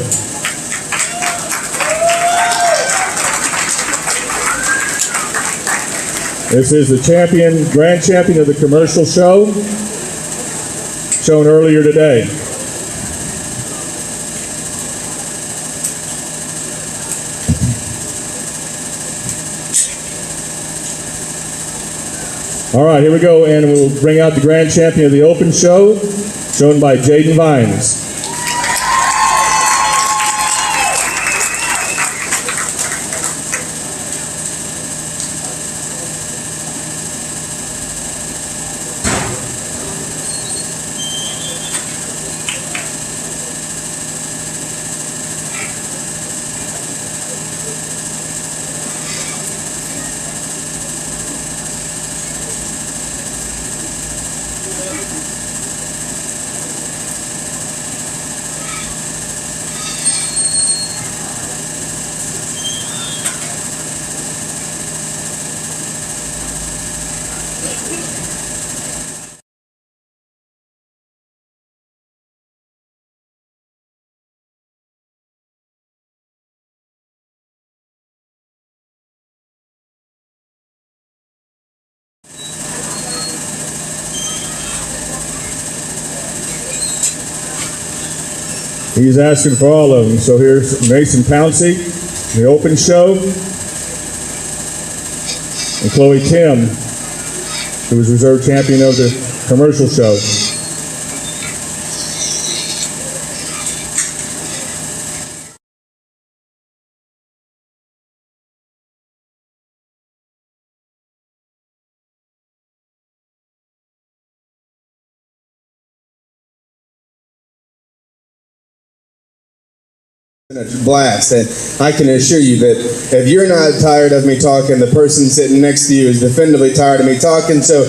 This is the grand champion of the commercial show, shown earlier today. All right, here we go, and we'll bring out the grand champion of the open show, shown by Jaden Vines. He's asking for all of them. So here's Mason Pouncey, the open show. and Chloe Tim, who was reserve champion of the commercial show. A blast, and I can assure you that if you're not tired of me talking, the person sitting next to you is definitively tired of me talking. So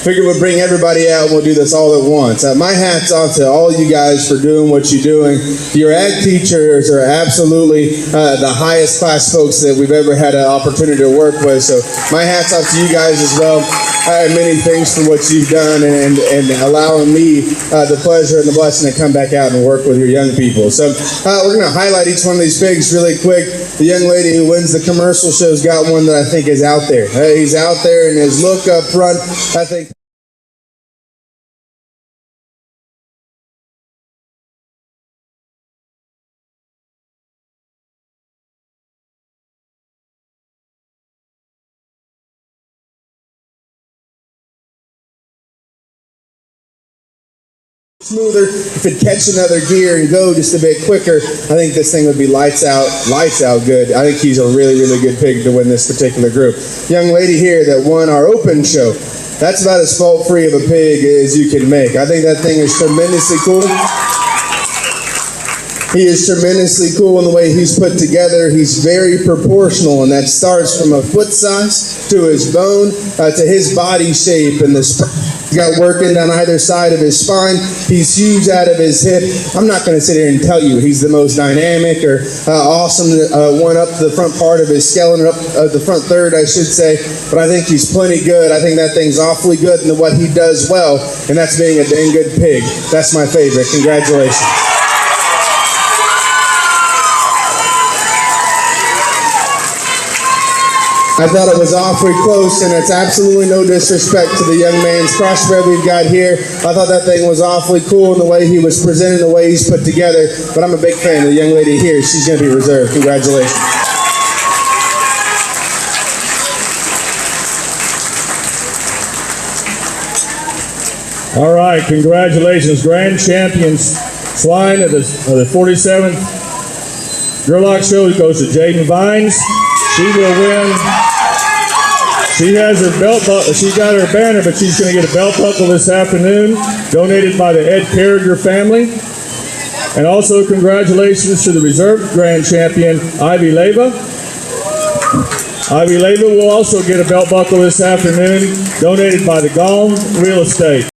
figure we'll bring everybody out and we'll do this all at once. My hat's off to all you guys for doing what you're doing. Your ag teachers are absolutely the highest class folks that we've ever had an opportunity to work with. So my hat's off to you guys as well. I have many thanks for what you've done and allowing me the pleasure and the blessing to come back out and work with your young people. So we're going to highlight each one of these pigs really quick. The young lady who wins the commercial show's got one that I think is out there. He's out there, and his look up front, I think. Smoother, if it catch another gear and go just a bit quicker, I think this thing would be lights out good. I think he's a really, really good pig to win this particular group. Young lady here that won our open show, that's about as fault-free of a pig as you can make. I think that thing is tremendously cool. He is tremendously cool in the way he's put together. He's very proportional, and that starts from a foot size to his bone to his body shape. And he's got working down either side of his spine. He's huge out of his hip. I'm not going to sit here and tell you he's the most dynamic or awesome one up the front part of his skeleton, up the front third, I should say. But I think he's plenty good. I think that thing's awfully good in what he does well, and that's being a dang good pig. That's my favorite. Congratulations. I thought it was awfully close, and it's absolutely no disrespect to the young man's crossbred we've got here. I thought that thing was awfully cool in the way he was presented, the way he's put together, but I'm a big fan of the young lady here. She's going to be reserved. Congratulations. All right, congratulations, grand champions swine of the 47th Gerlach show goes to Jaden Vines. She will win. She has her belt buckle. She got her banner, but she's going to get a belt buckle this afternoon, donated by the Ed Carriger family. And also congratulations to the reserve grand champion, Ivy Leva. Ivy Leva will also get a belt buckle this afternoon, donated by the Gallon Real Estate.